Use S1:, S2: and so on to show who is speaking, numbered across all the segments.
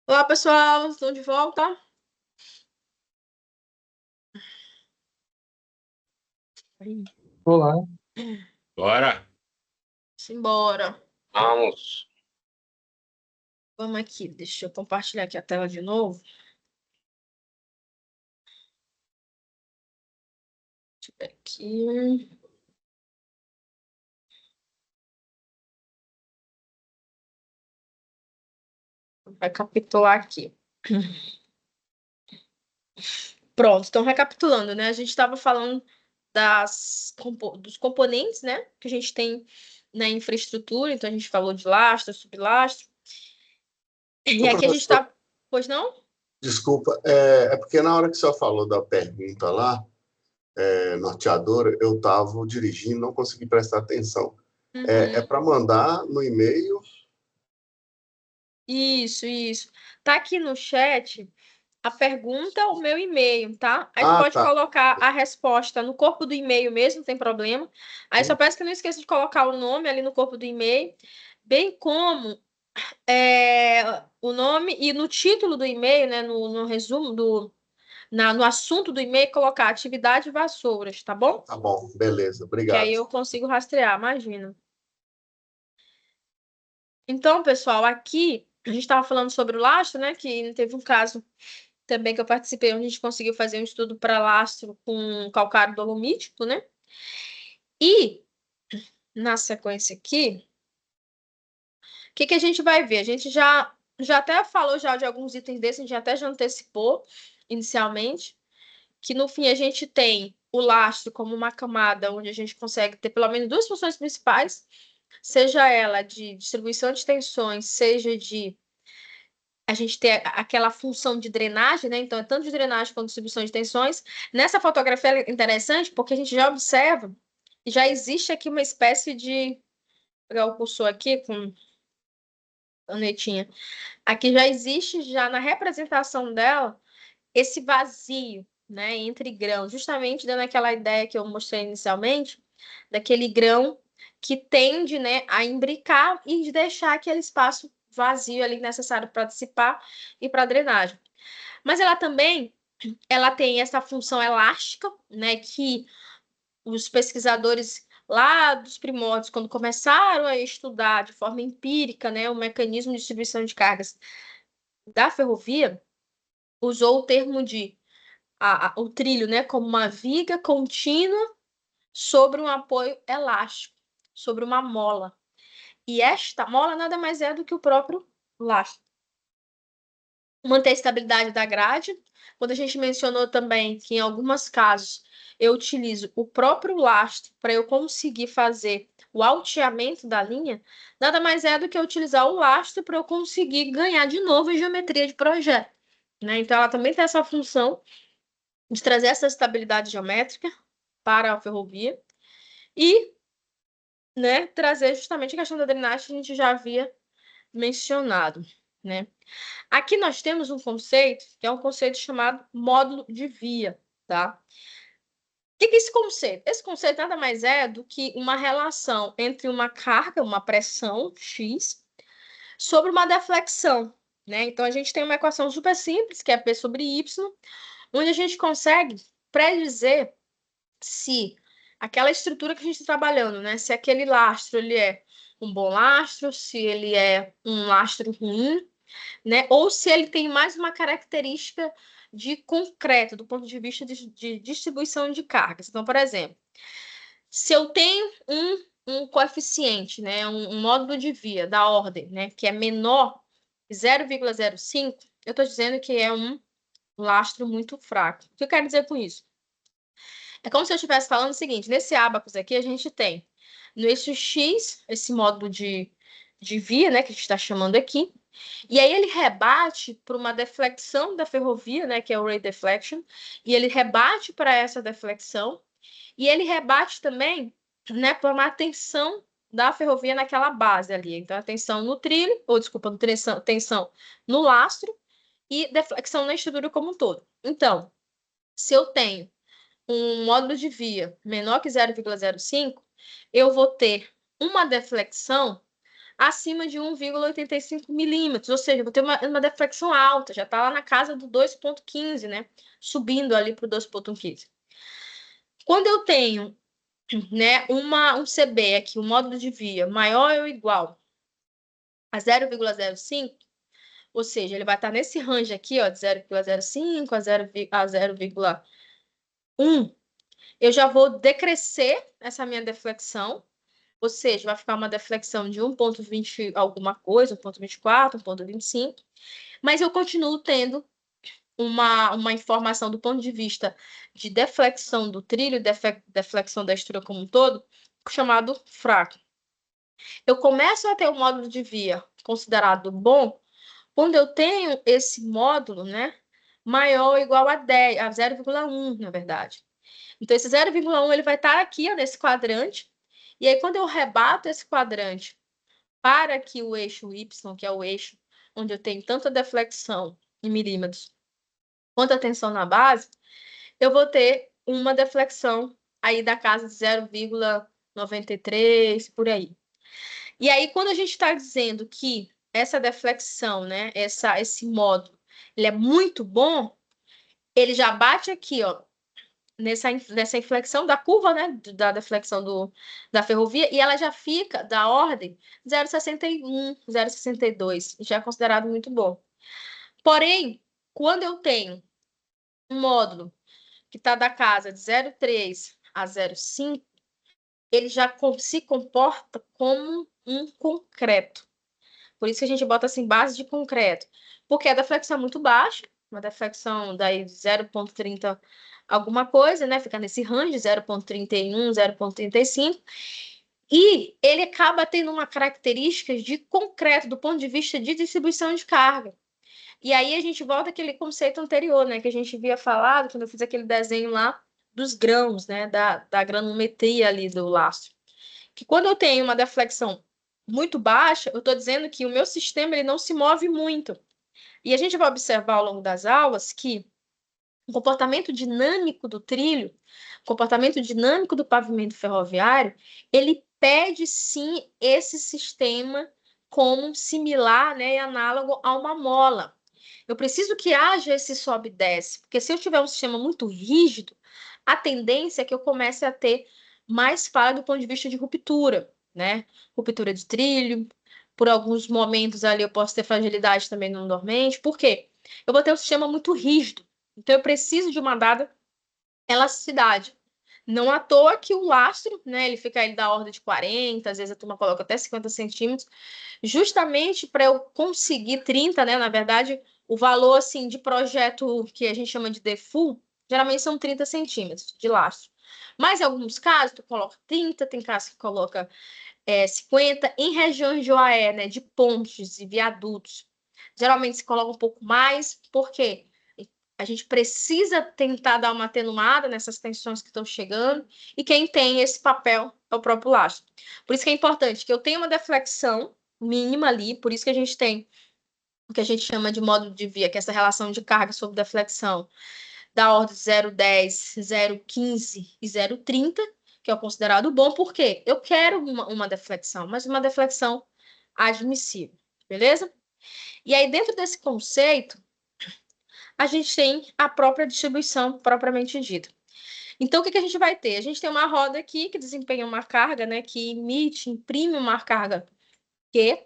S1: Olá, pessoal, estou de volta. Aí,
S2: Olá,
S3: Bora,
S1: simbora.
S3: vamos.
S1: Vamos aqui, deixa eu compartilhar aqui a tela de novo. Deixa eu ver aqui. Vou recapitular aqui. Pronto, então recapitulando, né? A gente estava falando dos componentes, né? Que a gente tem na infraestrutura. Então, a gente falou de lastro, sublastro. E
S2: Ô,
S1: aqui a gente
S2: professor,
S1: está... Pois não?
S2: desculpa, é porque na hora que o senhor falou da pergunta lá, norteadora, eu estava dirigindo, não consegui prestar atenção. É
S1: Uhum.
S2: para mandar no e-mail?
S1: Isso, isso. Tá aqui no chat a pergunta, o meu e-mail, tá? Aí tu
S2: Ah,
S1: pode
S2: tá.
S1: colocar a resposta no corpo do e-mail mesmo, não tem problema. Aí só peço que não esqueça de colocar o nome ali no corpo do e-mail, bem como o nome e no título do e-mail, né? No resumo no assunto do e-mail, colocar atividade vassouras, tá bom?
S2: Tá bom, beleza,
S1: Que aí
S2: obrigado.
S1: eu consigo rastrear, imagina. Então, pessoal, aqui a gente estava falando sobre o lastro, né? Que teve um caso também que eu participei, onde a gente conseguiu fazer um estudo para lastro com calcário dolomítico, né? E, na sequência aqui, o que que a gente vai ver? A gente já até falou já de alguns itens desses, a gente até já antecipou inicialmente, que no fim a gente tem o lastro como uma camada onde a gente consegue ter pelo menos duas funções principais, seja ela de distribuição de tensões, seja de a gente ter aquela função de drenagem, né? Então, é tanto de drenagem quanto de distribuição de tensões. Nessa fotografia é interessante porque a gente já observa que já existe aqui uma espécie de. Vou pegar o cursor aqui com a canetinha. Aqui já existe, já na representação dela, esse vazio, né, entre grãos, justamente dando aquela ideia que eu mostrei inicialmente, daquele grão que tende, né, a imbricar e de deixar aquele espaço vazio ali necessário para dissipar e para drenagem. Mas ela tem essa função elástica, né, que os pesquisadores lá dos primórdios, quando começaram a estudar de forma empírica, né, o mecanismo de distribuição de cargas da ferrovia, usou o termo de o trilho, né, como uma viga contínua sobre um apoio elástico, sobre uma mola. E esta mola nada mais é do que o próprio lastro. Manter a estabilidade da grade. Quando a gente mencionou também que em alguns casos eu utilizo o próprio lastro para eu conseguir fazer o alteamento da linha, nada mais é do que utilizar o lastro para eu conseguir ganhar de novo a geometria de projeto, né? Então ela também tem essa função de trazer essa estabilidade geométrica para a ferrovia e, né, trazer justamente a questão da drenagem que a gente já havia mencionado, né? Aqui nós temos um conceito, que é um conceito chamado módulo de via, tá? O que é esse conceito? Esse conceito nada mais é do que uma relação entre uma carga, uma pressão X, sobre uma deflexão, né? Então, a gente tem uma equação super simples, que é P sobre Y, onde a gente consegue predizer se aquela estrutura que a gente está trabalhando, né? Se aquele lastro, ele é um bom lastro, se ele é um lastro ruim, né? Ou se ele tem mais uma característica de concreto, do ponto de vista de distribuição de cargas. Então, por exemplo, se eu tenho um coeficiente, né, um módulo de via da ordem, né, que é menor que 0,05, eu estou dizendo que é um lastro muito fraco. O que eu quero dizer com isso? É como se eu estivesse falando o seguinte: nesse ábacos aqui, a gente tem no eixo X, esse módulo de via, né, que a gente está chamando aqui, e aí ele rebate para uma deflexão da ferrovia, né, que é o ray deflection, e ele rebate para essa deflexão, e ele rebate também, né, para uma tensão da ferrovia naquela base ali. Então, a tensão no trilho, ou desculpa, tensão no lastro e deflexão na estrutura como um todo. Então, se eu tenho um módulo de via menor que 0,05, eu vou ter uma deflexão acima de 1,85 milímetros, ou seja, vou ter uma deflexão alta, já está lá na casa do 2,15, né? Subindo ali para o 2,15. Quando eu tenho, né, um CB aqui, um módulo de via maior ou igual a 0,05, ou seja, ele vai estar nesse range aqui, ó, de 0,05 a 0,1, eu já vou decrescer essa minha deflexão, ou seja, vai ficar uma deflexão de 1,20 alguma coisa, 1,24, 1,25, mas eu continuo tendo uma informação do ponto de vista de deflexão do trilho, deflexão da estrutura como um todo, chamado fraco. Eu começo a ter um módulo de via considerado bom quando eu tenho esse módulo, né, maior ou igual a 10, a 0,1, na verdade. Então, esse 0,1 ele vai estar aqui, ó, nesse quadrante. E aí, quando eu rebato esse quadrante para que o eixo Y, que é o eixo onde eu tenho tanto a deflexão em milímetros quanto a tensão na base, eu vou ter uma deflexão aí da casa de 0,93, por aí. E aí, quando a gente está dizendo que essa deflexão, né, esse módulo, ele é muito bom, ele já bate aqui, ó, nessa inflexão da curva, né, da deflexão da ferrovia, e ela já fica da ordem 0,61, 0,62, já é considerado muito bom. Porém, quando eu tenho um módulo que está da casa de 0,3 a 0,5, ele já se comporta como um concreto. Por isso que a gente bota assim, base de concreto. Porque a deflexão é muito baixa, uma deflexão daí de 0,30 alguma coisa, né? Fica nesse range, 0,31, 0,35. E ele acaba tendo uma característica de concreto, do ponto de vista de distribuição de carga. E aí a gente volta àquele conceito anterior, né? Que a gente havia falado, quando eu fiz aquele desenho lá dos grãos, né? Da granulometria ali do lastro. Que quando eu tenho uma deflexão muito baixa, eu estou dizendo que o meu sistema ele não se move muito. E a gente vai observar ao longo das aulas que o comportamento dinâmico do trilho, o comportamento dinâmico do pavimento ferroviário, ele pede sim esse sistema como similar, né, e análogo a uma mola. Eu preciso que haja esse sobe e desce, porque se eu tiver um sistema muito rígido, a tendência é que eu comece a ter mais falha do ponto de vista de ruptura, né? Ruptura de trilho, por alguns momentos ali eu posso ter fragilidade também no dormente. Por quê? Eu vou ter um sistema muito rígido. Então, eu preciso de uma dada elasticidade. Não à toa que o lastro, né, ele fica aí da ordem de 40, às vezes a turma coloca até 50 centímetros, justamente para eu conseguir 30, né, na verdade, o valor, assim, de projeto que a gente chama de default, geralmente são 30 centímetros de lastro. Mas em alguns casos, tu coloca 30, tem casos que coloca 50, em regiões de OAE, né, de pontes e viadutos. Geralmente se coloca um pouco mais, porque a gente precisa tentar dar uma atenuada nessas tensões que estão chegando, e quem tem esse papel é o próprio lastro. Por isso que é importante que eu tenha uma deflexão mínima ali, por isso que a gente tem o que a gente chama de módulo de via, que é essa relação de carga sobre deflexão, da ordem 0,10, 0,15 e 0,30, que é o considerado bom, porque eu quero uma deflexão, mas uma deflexão admissível, beleza? E aí, dentro desse conceito, a gente tem a própria distribuição propriamente dita. Então, o que a gente vai ter? A gente tem uma roda aqui que desempenha uma carga, né, que imprime uma carga Q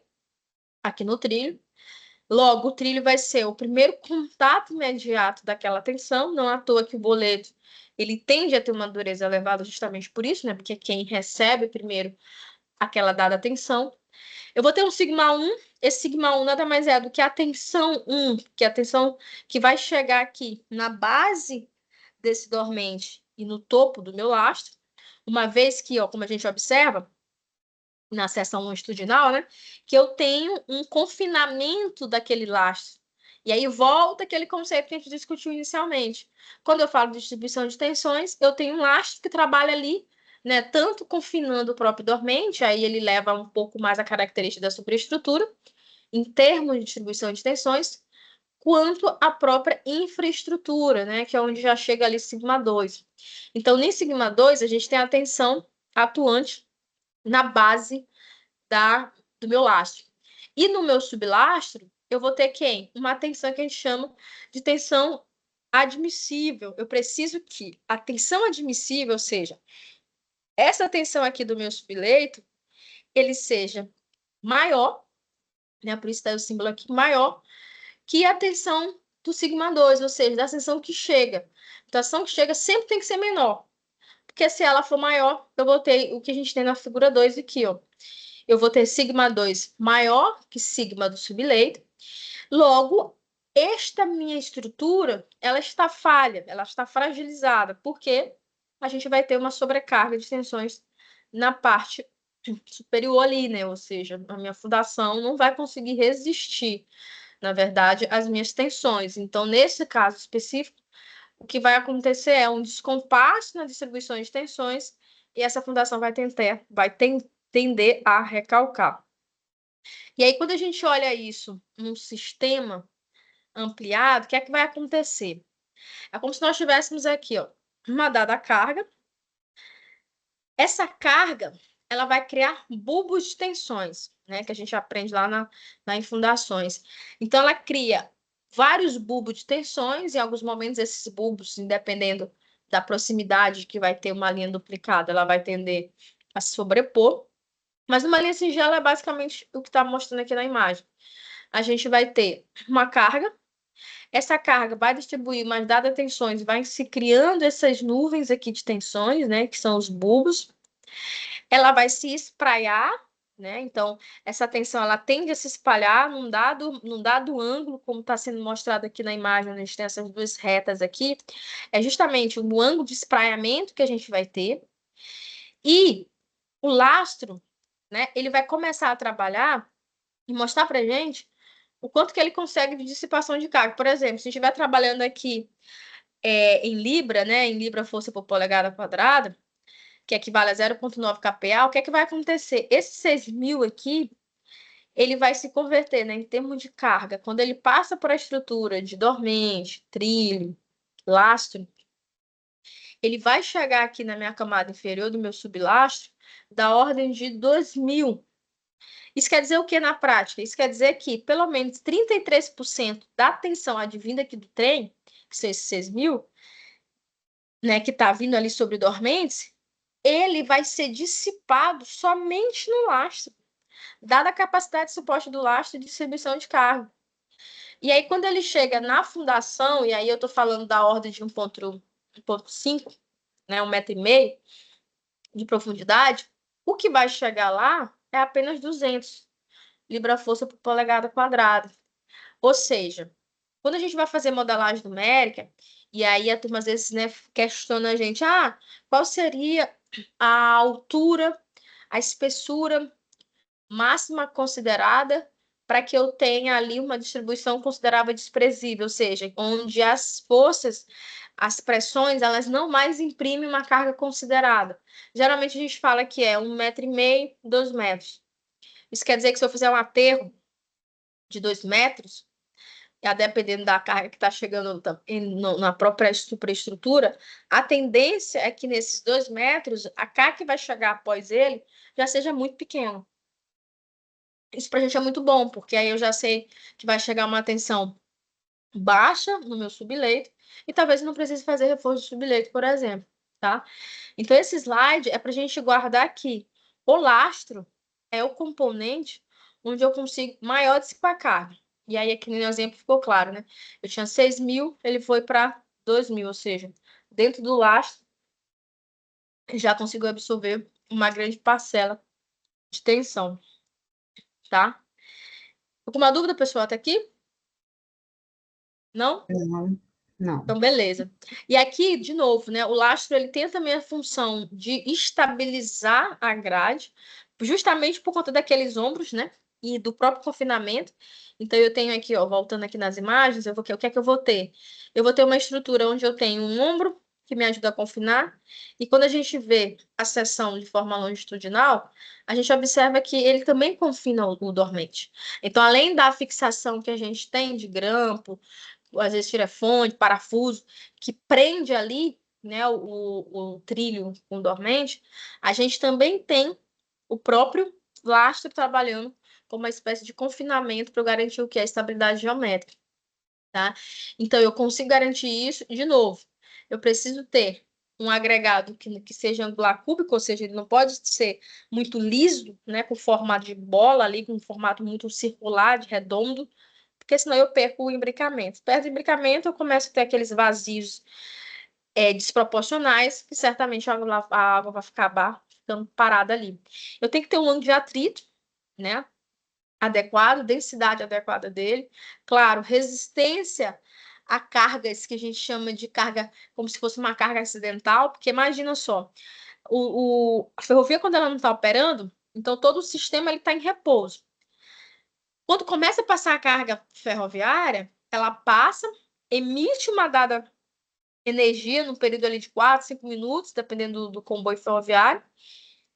S1: aqui no trilho. Logo, o trilho vai ser o primeiro contato imediato daquela tensão, não à toa que o boleto ele tende a ter uma dureza elevada justamente por isso, né? Porque quem recebe primeiro aquela dada tensão. Eu vou ter um sigma 1, esse sigma 1 nada mais é do que a tensão 1, que é a tensão que vai chegar aqui na base desse dormente e no topo do meu lastro, uma vez que, ó, como a gente observa, na seção longitudinal, né, que eu tenho um confinamento daquele lastro. E aí volta aquele conceito que a gente discutiu inicialmente. Quando eu falo de distribuição de tensões, eu tenho um lastro que trabalha ali, né, tanto confinando o próprio dormente, aí ele leva um pouco mais a característica da superestrutura, em termos de distribuição de tensões, quanto a própria infraestrutura, né, que é onde já chega ali sigma 2. Então, em sigma 2, a gente tem a tensão atuante na base do meu lastro. E no meu sublastro, eu vou ter quem? Uma tensão que a gente chama de tensão admissível. Eu preciso que a tensão admissível, ou seja, essa tensão aqui do meu subleito, ele seja maior, né? Por isso está o símbolo aqui, maior que a tensão do sigma 2, ou seja, da tensão que chega. Então, a tensão que chega sempre tem que ser menor. Porque se ela for maior, eu vou ter o que a gente tem na figura 2 aqui, ó. Eu vou ter sigma 2 maior que sigma do subleito. Logo, esta minha estrutura, ela está falha, ela está fragilizada, porque a gente vai ter uma sobrecarga de tensões na parte superior ali, né? Ou seja, a minha fundação não vai conseguir resistir, na verdade, às minhas tensões. Então, nesse caso específico, o que vai acontecer é um descompasso na distribuição de tensões e essa fundação vai tender a recalcar. E aí, quando a gente olha isso num sistema ampliado, o que é que vai acontecer? É como se nós tivéssemos aqui, ó, uma dada carga. Essa carga, ela vai criar bulbos de tensões, né? Que a gente aprende lá em fundações. Então, ela cria vários bulbos de tensões, e em alguns momentos esses bulbos, dependendo da proximidade que vai ter uma linha duplicada, ela vai tender a se sobrepor. Mas numa linha singela é basicamente o que está mostrando aqui na imagem. A gente vai ter uma carga, essa carga vai distribuir umas dadas tensões, vai se criando essas nuvens aqui de tensões, né, que são os bulbos. Ela vai se espraiar, né? Então, essa tensão ela tende a se espalhar num dado ângulo, como está sendo mostrado aqui na imagem, a gente tem essas duas retas aqui, é justamente o ângulo de espraiamento que a gente vai ter. E o lastro, né, ele vai começar a trabalhar e mostrar para a gente o quanto que ele consegue de dissipação de carga. Por exemplo, se estiver trabalhando aqui em Libra, né, em Libra força por polegada quadrada, que equivale a 0,9 kPa, o que é que vai acontecer? Esse 6.000 aqui, ele vai se converter, né, em termos de carga. Quando ele passa por a estrutura de dormente, trilho, lastro, ele vai chegar aqui na minha camada inferior do meu sublastro da ordem de 2.000. Isso quer dizer o que na prática? Isso quer dizer que pelo menos 33% da tensão advinda aqui do trem, que são esses 6.000, né, que está vindo ali sobre dormentes, ele vai ser dissipado somente no lastro, dada a capacidade de suporte do lastro e distribuição de carga. E aí, quando ele chega na fundação, e aí eu estou falando da ordem de 1,5, né, 1,5 metro de profundidade, o que vai chegar lá é apenas 200 libra-força por polegada quadrada. Ou seja, quando a gente vai fazer modelagem numérica, e aí a turma às vezes, né, questiona a gente, qual seria a altura, a espessura máxima considerada para que eu tenha ali uma distribuição considerável desprezível, ou seja, onde as forças, as pressões, elas não mais imprimem uma carga considerada. Geralmente a gente fala que é 1,5 metro, 2 metros. Isso quer dizer que se eu fizer um aterro de 2 metros, a dependendo da carga que está chegando na própria superestrutura, a tendência é que nesses 2 metros, a carga que vai chegar após ele já seja muito pequena. Isso para a gente é muito bom, porque aí eu já sei que vai chegar uma tensão baixa no meu subleito e talvez eu não precise fazer reforço de subleito, por exemplo, tá? Então, esse slide é para a gente guardar aqui. O lastro é o componente onde eu consigo maior dissipar carga. E aí, aqui no exemplo ficou claro, né? Eu tinha 6.000, ele foi para 2.000, ou seja, dentro do lastro já consigo absorver uma grande parcela de tensão, tá? Alguma dúvida, pessoal, até aqui? Não?
S4: Não, não.
S1: Então, beleza. E aqui, de novo, né? O lastro ele tem também a função de estabilizar a grade, justamente por conta daqueles ombros, né? E do próprio confinamento. Então, eu tenho aqui, ó, voltando aqui nas imagens, o que é que eu vou ter? Eu vou ter uma estrutura onde eu tenho um ombro que me ajuda a confinar, e quando a gente vê a seção de forma longitudinal, a gente observa que ele também confina o dormente. Então, além da fixação que a gente tem de grampo, às vezes tirefone, parafuso, que prende ali, né, o trilho com dormente, a gente também tem o próprio lastro trabalhando como uma espécie de confinamento para eu garantir o que? A estabilidade geométrica, tá? Então, eu consigo garantir isso, de novo, eu preciso ter um agregado que seja angular cúbico, ou seja, ele não pode ser muito liso, né, com formato de bola ali, com um formato muito circular, de redondo, porque senão eu perco o imbricamento. Perto do imbricamento, eu começo a ter aqueles vazios desproporcionais, que certamente a água vai acabar ficando parada ali. Eu tenho que ter um ângulo de atrito, né, adequado, densidade adequada dele, claro, resistência a cargas que a gente chama de carga, como se fosse uma carga acidental, porque imagina só, a ferrovia, quando ela não está operando, então todo o sistema está em repouso. Quando começa a passar a carga ferroviária, ela passa, emite uma dada energia no período ali de 4, 5 minutos, dependendo do comboio ferroviário,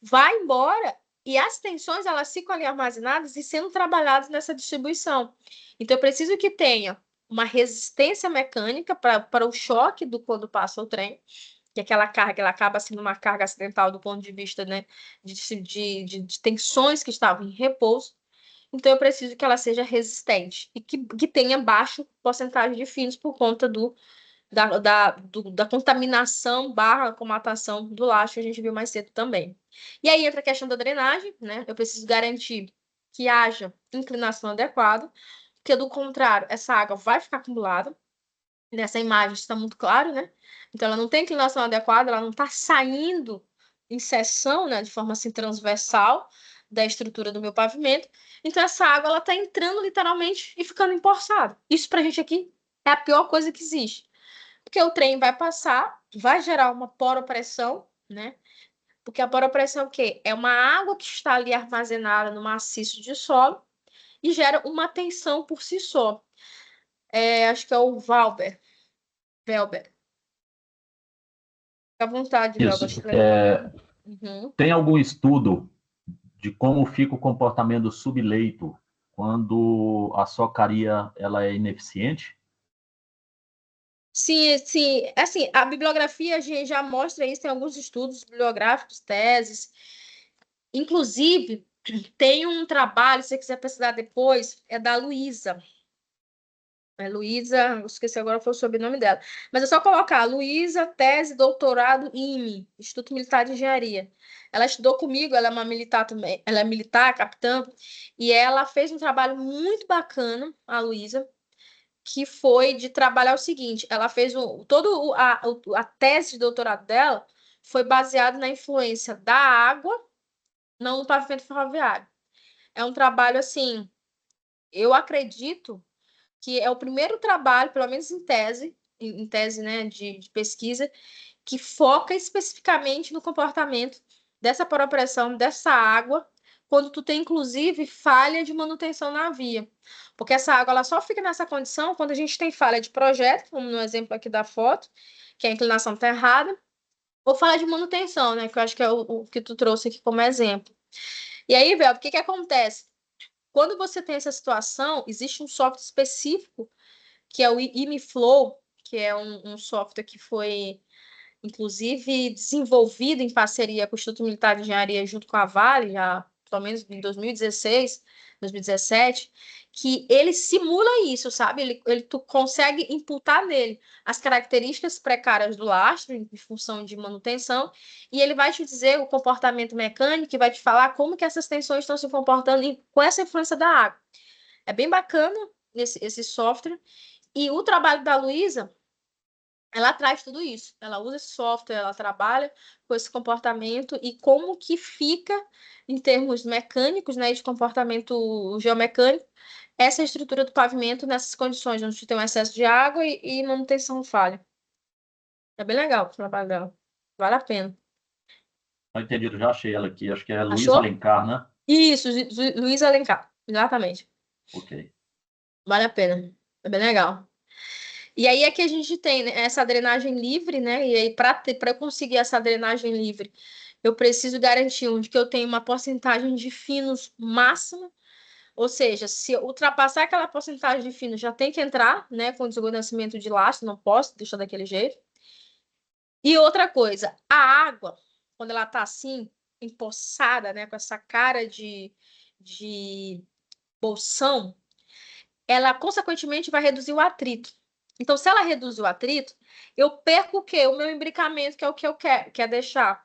S1: vai embora e as tensões elas ficam ali armazenadas e sendo trabalhadas nessa distribuição. Então, eu preciso que tenha uma resistência mecânica para o choque quando passa o trem, que aquela carga ela acaba sendo uma carga acidental do ponto de vista, né, de tensões que estavam em repouso. Então, eu preciso que ela seja resistente e que tenha baixa porcentagem de finos por conta da contaminação barra comatação do lastro, que a gente viu mais cedo também. E aí entra a questão da drenagem, né? Eu preciso garantir que haja inclinação adequada, porque do contrário, essa água vai ficar acumulada. Nessa imagem está muito claro, né? Então ela não tem inclinação adequada, ela não está saindo em seção, né, de forma assim transversal da estrutura do meu pavimento. Então essa água ela está entrando literalmente e ficando empoçada. Isso para a gente aqui é a pior coisa que existe. Porque o trem vai passar, vai gerar uma poropressão, né? Porque a poropressão é o quê? É uma água que está ali armazenada no maciço de solo e gera uma tensão por si só. Acho que é o Velber. Fica à vontade, Velber.
S4: Isso.
S1: Acho legal. Uhum.
S4: Tem algum estudo de como fica o comportamento do subleito quando a socaria ela é ineficiente?
S1: Sim, sim. Assim, a bibliografia já mostra isso, tem alguns estudos bibliográficos, teses. Inclusive, tem um trabalho, se você quiser pesquisar depois, é da Luísa. Luísa, esqueci agora foi o sobrenome dela. Mas é só colocar Luísa, tese, doutorado, IME, Instituto Militar de Engenharia. Ela estudou comigo, ela é uma militar também, ela é militar, capitã, e ela fez um trabalho muito bacana, a Luísa, que foi de trabalhar o seguinte: ela fez a tese de doutorado dela foi baseada na influência da água no pavimento ferroviário. É um trabalho assim, eu acredito que é o primeiro trabalho, pelo menos em tese, né, de pesquisa, que foca especificamente no comportamento dessa poropressão, dessa água, quando tu tem, inclusive, falha de manutenção na via. Porque essa água ela só fica nessa condição quando a gente tem falha de projeto, como no exemplo aqui da foto, que a inclinação está errada, ou falha de manutenção, né, que eu acho que é o que tu trouxe aqui como exemplo. E aí, Vel, o que acontece? Quando você tem essa situação, existe um software específico que é o IMIFlow, que é um software que foi, inclusive, desenvolvido em parceria com o Instituto Militar de Engenharia junto com a Vale, já pelo menos em 2016, 2017, que ele simula isso, sabe? Tu consegue imputar nele as características precárias do lastro em função de manutenção, e ele vai te dizer o comportamento mecânico e vai te falar como que essas tensões estão se comportando com essa influência da água. É bem bacana esse software. E o trabalho da Luísa, ela traz tudo isso. Ela usa esse software, ela trabalha com esse comportamento e como que fica, em termos mecânicos, né, de comportamento geomecânico, essa estrutura do pavimento nessas condições, onde tem um excesso de água e manutenção falha. É bem legal o trabalho dela. Vale a pena.
S4: Não entendi, já achei ela aqui. Acho que é Luiz
S1: Achou?
S4: Alencar, né?
S1: Isso, Luísa Alencar. Exatamente.
S4: Ok.
S1: Vale a pena. É bem legal. E aí é que a gente tem, né, essa drenagem livre, né? E aí, para eu conseguir essa drenagem livre, eu preciso garantir que eu tenho uma porcentagem de finos máxima. Ou seja, se eu ultrapassar aquela porcentagem de finos, já tem que entrar, né? Com desguarnecimento de lastro, não posso deixar daquele jeito. E outra coisa, a água, quando ela tá assim, empoçada, né? Com essa cara de bolsão, ela consequentemente vai reduzir o atrito. Então, se ela reduz o atrito, eu perco o quê? O meu imbricamento, que é o que eu quero, que é deixar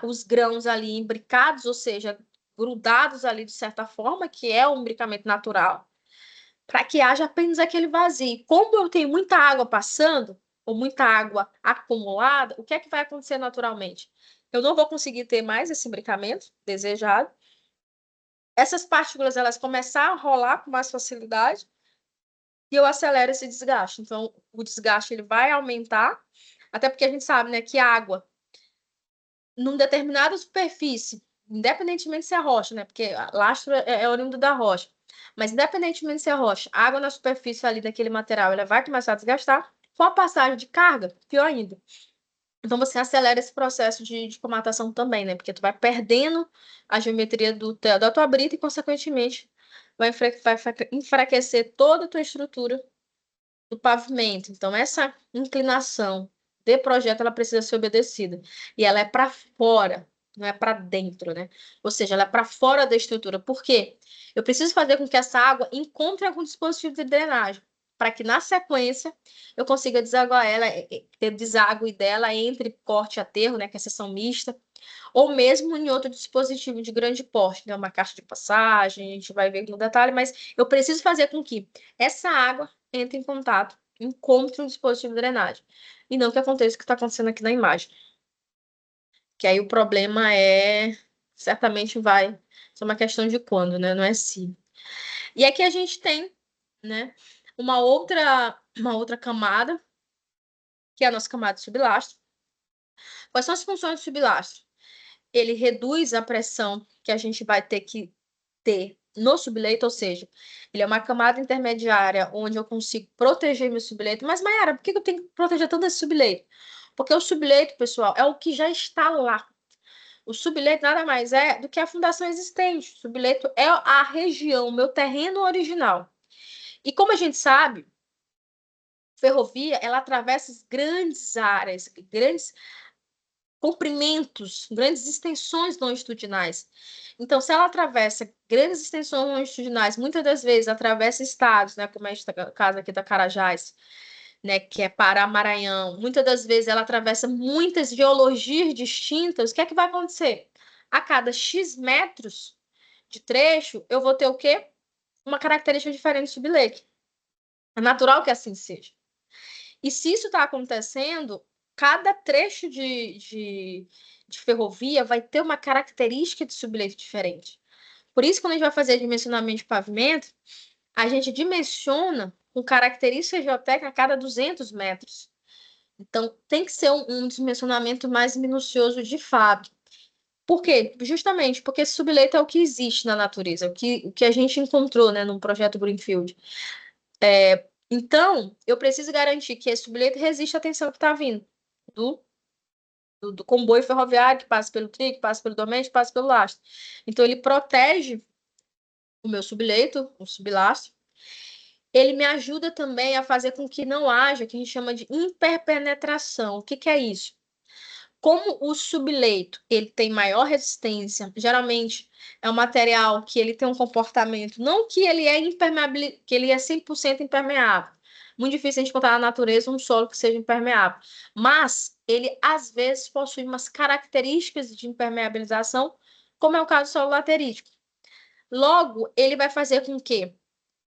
S1: os grãos ali imbricados, ou seja, grudados ali de certa forma, que é o imbricamento natural, para que haja apenas aquele vazio. Como eu tenho muita água passando, ou muita água acumulada, o que é que vai acontecer naturalmente? Eu não vou conseguir ter mais esse imbricamento desejado. Essas partículas, elas começam a rolar com mais facilidade e eu acelero esse desgaste. Então, o desgaste ele vai aumentar, até porque a gente sabe, né, que a água, numa determinada superfície, independentemente se é rocha, né, porque lastro é oriundo da rocha, mas independentemente se é rocha, a água na superfície ali daquele material, ela vai começar a desgastar. Com a passagem de carga, pior ainda. Então, você acelera esse processo de formatação também, né? Porque tu vai perdendo a geometria da tua brita e, consequentemente, vai enfraquecer toda a tua estrutura do pavimento. Então, essa inclinação de projeto, ela precisa ser obedecida. E ela é para fora, não é para dentro, né? Ou seja, ela é para fora da estrutura. Por quê? Eu preciso fazer com que essa água encontre algum dispositivo de drenagem, para que, na sequência, eu consiga desaguar ela, ter deságue dela entre corte e aterro, né? Que é seção mista, ou mesmo em outro dispositivo de grande porte, né? Uma caixa de passagem, a gente vai ver no detalhe, mas eu preciso fazer com que essa água entre em contato, encontre um dispositivo de drenagem. E não que aconteça o que está acontecendo aqui na imagem. Que aí o problema certamente vai ser uma questão de quando, né? Não é se. E aqui a gente tem, né, uma outra camada, que é a nossa camada de sublastro. Quais são as funções do sublastro? Ele reduz a pressão que a gente vai ter que ter no subleito, ou seja, ele é uma camada intermediária onde eu consigo proteger meu subleito. Mas, Mayara, por que eu tenho que proteger tanto esse subleito? Porque o subleito, pessoal, é o que já está lá. O subleito nada mais é do que a fundação existente. O subleito é a região, o meu terreno original. E como a gente sabe, ferrovia, ela atravessa grandes áreas, grandes comprimentos, grandes extensões longitudinais. Então, se ela atravessa grandes extensões longitudinais, muitas das vezes atravessa estados, né, como é o caso aqui da Carajás, né, que é Pará, Maranhão, muitas das vezes ela atravessa muitas geologias distintas, o que é que vai acontecer? A cada X metros de trecho, eu vou ter o quê? Uma característica diferente do subleito. É natural que assim seja. E se isso está acontecendo, cada trecho de ferrovia vai ter uma característica de subleito diferente. Por isso, quando a gente vai fazer dimensionamento de pavimento, a gente dimensiona com características geotécnicas a cada 200 metros. Então, tem que ser um dimensionamento mais minucioso de fato. Por quê? Justamente porque esse subleito é o que existe na natureza, o que a gente encontrou, né, no projeto Greenfield. Então, eu preciso garantir que esse subleito resiste à tensão que está vindo do comboio ferroviário, que passa pelo trilho, que passa pelo dormente, que passa pelo lastro. Então, ele protege o meu subleito, o sublastro. Ele me ajuda também a fazer com que não haja o que a gente chama de imperpenetração. O que é isso? Como o subleito ele tem maior resistência, geralmente é um material que ele tem um comportamento, não que ele é impermeável, que ele é 100% impermeável. Muito difícil a gente encontrar na natureza um solo que seja impermeável. Mas ele, às vezes, possui umas características de impermeabilização, como é o caso do solo laterítico. Logo, ele vai fazer com que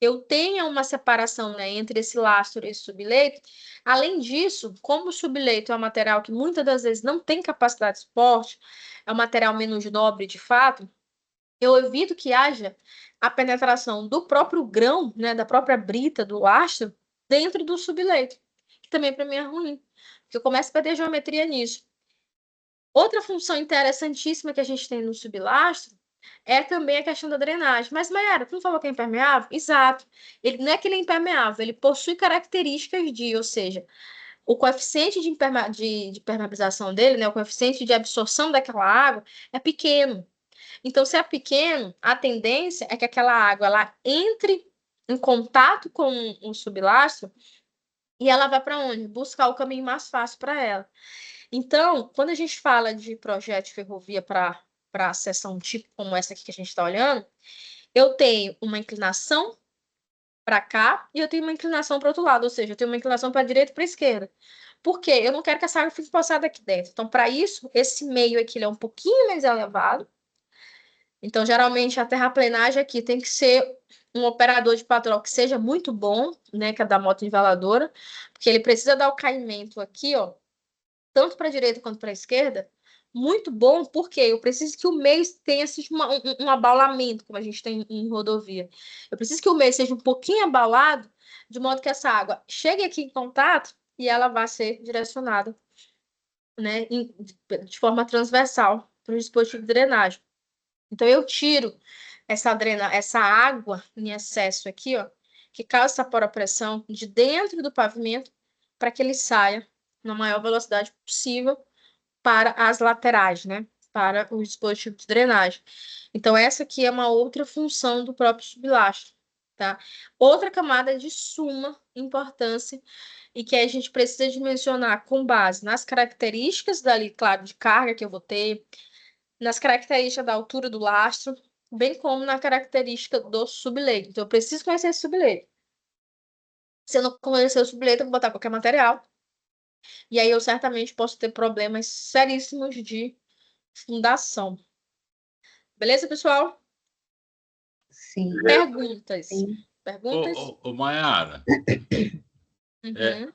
S1: eu tenha uma separação, né, entre esse lastro e esse subleito. Além disso, como o subleito é um material que muitas das vezes não tem capacidade de suporte, é um material menos nobre de fato, eu evito que haja a penetração do próprio grão, né, da própria brita, do lastro, dentro do subleito, que também para mim é ruim, porque eu começo a perder geometria nisso. Outra função interessantíssima que a gente tem no sublastro é também a questão da drenagem. Mas, Mayara, tu não falou que é impermeável? Exato. Ele não é que ele é impermeável, ele possui características ou seja, o coeficiente de permeabilização dele, né, o coeficiente de absorção daquela água é pequeno. Então, se é pequeno, a tendência é que aquela água ela entre em contato com o sublastro e ela vai para onde? Buscar o caminho mais fácil para ela. Então, quando a gente fala de projeto de ferrovia para a seção tipo como essa aqui que a gente está olhando, eu tenho uma inclinação para cá e eu tenho uma inclinação para o outro lado, ou seja, eu tenho uma inclinação para a direita e para a esquerda. Por quê? Eu não quero que essa água fique passada aqui dentro. Então, para isso, esse meio aqui ele é um pouquinho mais elevado. Então, geralmente, a terraplenagem aqui tem que ser um operador de patrol que seja muito bom, né, que é da moto niveladora, porque ele precisa dar o caimento aqui, ó, tanto para a direita quanto para a esquerda, muito bom, porque eu preciso que o meio tenha assim, um abaulamento, como a gente tem em rodovia. Eu preciso que o meio seja um pouquinho abaulado, de modo que essa água chegue aqui em contato e ela vá ser direcionada, né, de forma transversal para o dispositivo de drenagem. Então, eu tiro essa água em excesso aqui, ó, que causa essa poropressão de dentro do pavimento, para que ele saia na maior velocidade possível para as laterais, né? Para o dispositivo de drenagem. Então, essa aqui é uma outra função do próprio sublastro, tá? Outra camada de suma importância e que a gente precisa dimensionar com base nas características dali, claro, de carga que eu vou ter, nas características da altura do lastro, bem como na característica do subleito. Então, eu preciso conhecer esse subleito. Se eu não conhecer o subleito, eu vou botar qualquer material. E aí eu certamente posso ter problemas seríssimos de fundação. Beleza, pessoal?
S5: Sim.
S1: Perguntas.
S5: Sim.
S1: Perguntas?
S3: Ô, Mayara,
S1: Uhum.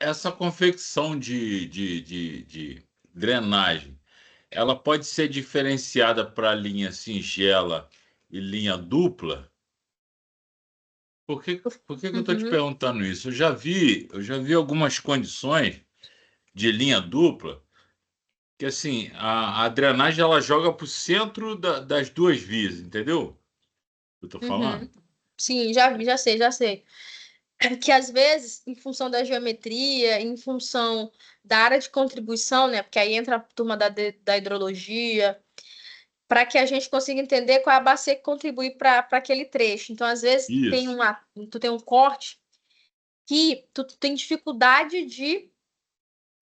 S3: essa confecção de drenagem, ela pode ser diferenciada para linha singela e linha dupla? Por que eu estou te
S1: Uhum.
S3: perguntando isso? Eu já vi algumas condições de linha dupla que assim a drenagem ela joga para o centro das duas vias, entendeu? Eu estou falando?
S1: Uhum. Sim, já vi, já sei. Que às vezes, em função da geometria, em função da área de contribuição, né? Porque aí entra a turma da hidrologia, para que a gente consiga entender qual é a bacia que contribui para aquele trecho. Então, às vezes,
S3: Isso.
S1: tu tem um corte que tu tem dificuldade de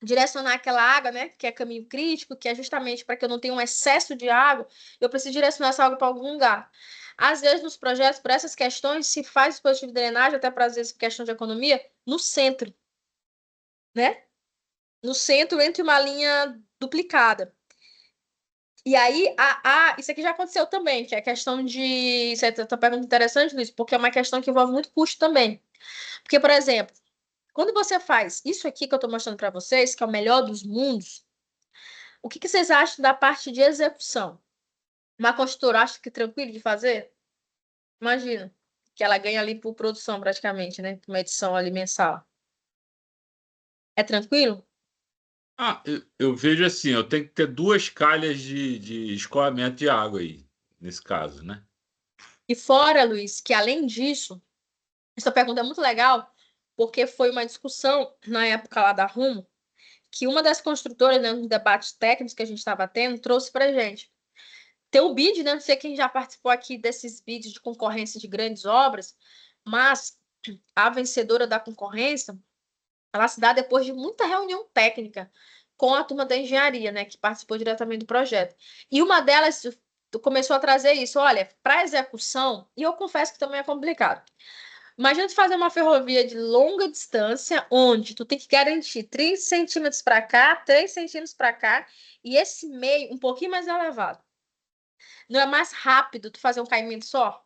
S1: direcionar aquela água, né? Que é caminho crítico, que é justamente para que eu não tenha um excesso de água, eu preciso direcionar essa água para algum lugar. Às vezes, nos projetos, por essas questões, se faz dispositivo de drenagem, até para, às vezes, questão de economia, no centro, né? No centro, entre uma linha duplicada. E aí, isso aqui já aconteceu também, que é a questão de. Isso é uma pergunta interessante, Luiz, porque é uma questão que envolve muito custo também. Porque, por exemplo, quando você faz isso aqui que eu estou mostrando para vocês, que é o melhor dos mundos, o que vocês acham da parte de execução? Uma construtora acha que é tranquilo de fazer? Imagina, que ela ganha ali por produção praticamente, né? Uma edição ali mensal. É tranquilo?
S3: Eu vejo assim, eu tenho que ter duas calhas de escoamento de água aí, nesse caso, né?
S1: E fora, Luiz, que além disso, essa pergunta é muito legal, porque foi uma discussão na época lá da Rumo, que uma das construtoras, né, nos debates técnicos que a gente estava tendo, trouxe para gente. Tem o BID, né? Não sei quem já participou aqui desses BIDs de concorrência de grandes obras, mas a vencedora da concorrência, ela se dá depois de muita reunião técnica com a turma da engenharia, né, que participou diretamente do projeto. E uma delas começou a trazer isso, olha, para execução, e eu confesso que também é complicado. Imagina tu fazer uma ferrovia de longa distância, onde tu tem que garantir 30 centímetros para cá, 3 centímetros para cá, e esse meio um pouquinho mais elevado. Não é mais rápido tu fazer um caimento só?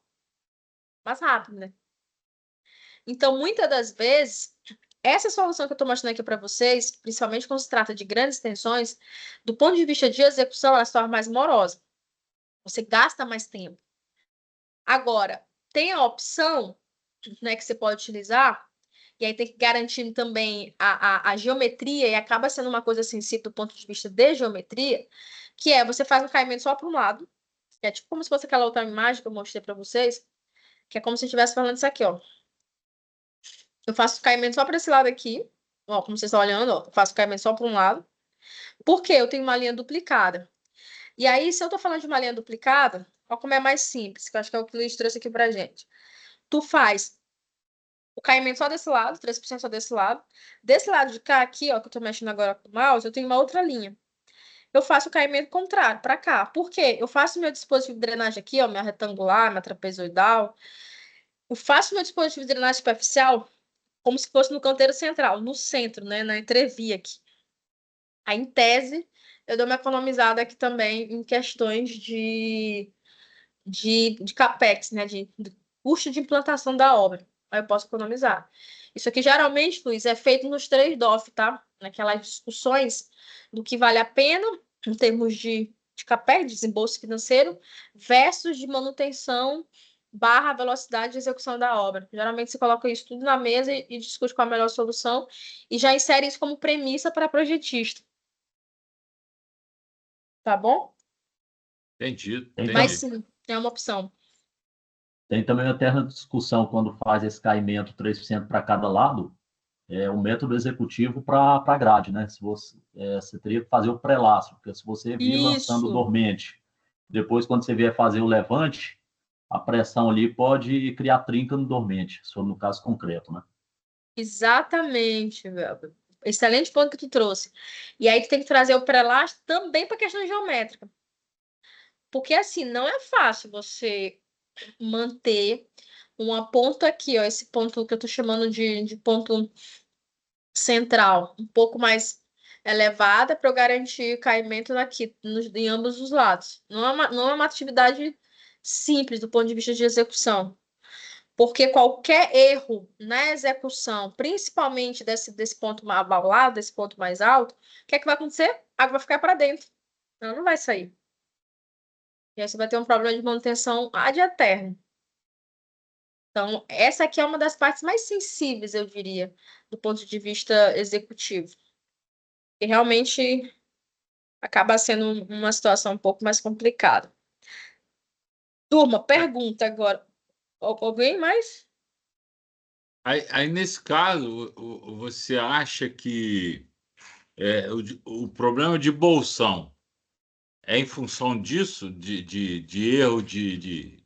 S1: Mais rápido, né? Então, muitas das vezes, essa solução que eu estou mostrando aqui para vocês, principalmente quando se trata de grandes extensões, do ponto de vista de execução, ela se torna mais morosa. Você gasta mais tempo. Agora, tem a opção, né, que você pode utilizar, e aí tem que garantir também a geometria, e acaba sendo uma coisa sensível do ponto de vista de geometria, que é você faz um caimento só para um lado, que é tipo como se fosse aquela outra imagem que eu mostrei para vocês, que é como se eu estivesse falando isso aqui, ó. Eu faço caimento só para esse lado aqui, ó, como vocês estão olhando, ó, eu faço caimento só para um lado, porque eu tenho uma linha duplicada. E aí, se eu tô falando de uma linha duplicada, ó como é mais simples, que eu acho que é o que o Luiz trouxe aqui pra gente. Tu faz o caimento só desse lado, 3% só desse lado. Desse lado de cá, aqui, ó, que eu tô mexendo agora com o mouse, eu tenho uma outra linha. eu faço o caimento contrário, para cá. Por quê? Eu faço meu dispositivo de drenagem aqui, ó, minha retangular, minha trapezoidal. Eu faço meu dispositivo de drenagem superficial como se fosse no canteiro central, no centro, né, na entrevia aqui. Aí, em tese, eu dou uma economizada aqui também em questões de capex, né, de custo de implantação da obra. Aí eu posso economizar. Isso aqui, geralmente, Luiz, é feito nos 3 DOF, tá? Naquelas discussões do que vale a pena, em termos de capex, de desembolso financeiro, versus de manutenção barra velocidade de execução da obra. Geralmente, você coloca isso tudo na mesa e discute qual a melhor solução e já insere isso como premissa para projetista. Tá bom?
S3: Entendi,
S1: Mas,
S3: entendi.
S1: sim, é uma opção.
S4: Tem também a terra discussão quando faz esse caimento 3% para cada lado, o método executivo para a grade, né? Se você teria que fazer o pré-lastro, porque se você vir lançando o
S1: Isso.
S4: dormente, depois quando você vier fazer o levante, a pressão ali pode criar trinca no dormente, se for no caso concreto, né?
S1: Exatamente, Velber. Excelente ponto que tu trouxe. E aí tu tem que trazer o pré-lastro também para a questão geométrica. Porque assim, não é fácil você manter uma ponta aqui, ó, esse ponto que eu tô chamando de ponto central, um pouco mais elevada para eu garantir caimento aqui, em ambos os lados. Não é uma atividade simples do ponto de vista de execução. Porque qualquer erro na execução, principalmente desse ponto mais abaulado, desse ponto mais alto, o que é que vai acontecer? A água vai ficar para dentro. Ela não vai sair. E aí você vai ter um problema de manutenção ad eterno. Então, essa aqui é uma das partes mais sensíveis, eu diria, do ponto de vista executivo. E realmente acaba sendo uma situação um pouco mais complicada. Turma, pergunta agora. Alguém mais?
S3: Aí, nesse caso, você acha que o problema de bolsão é em função disso, de erro de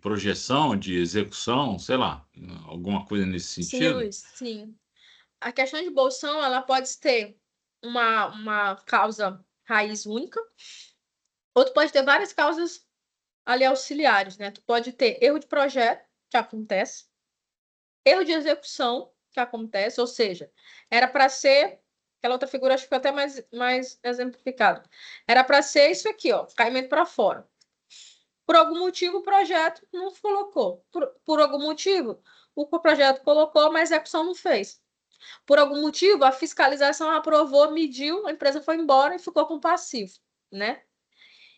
S3: projeção, de execução, sei lá, alguma coisa nesse
S1: Sim,
S3: sentido?
S1: Luiz, sim. A questão de bolsão, ela pode ter uma causa raiz única, ou tu pode ter várias causas ali auxiliares, né? Tu pode ter erro de projeto, que acontece, erro de execução, que acontece, ou seja, era para ser, aquela outra figura acho que foi até mais exemplificado, era para ser isso aqui, ó, caimento para fora. Por algum motivo, o projeto não colocou. Por algum motivo, o projeto colocou, mas a execução não fez. Por algum motivo, a fiscalização aprovou, mediu, a empresa foi embora e ficou com passivo, né?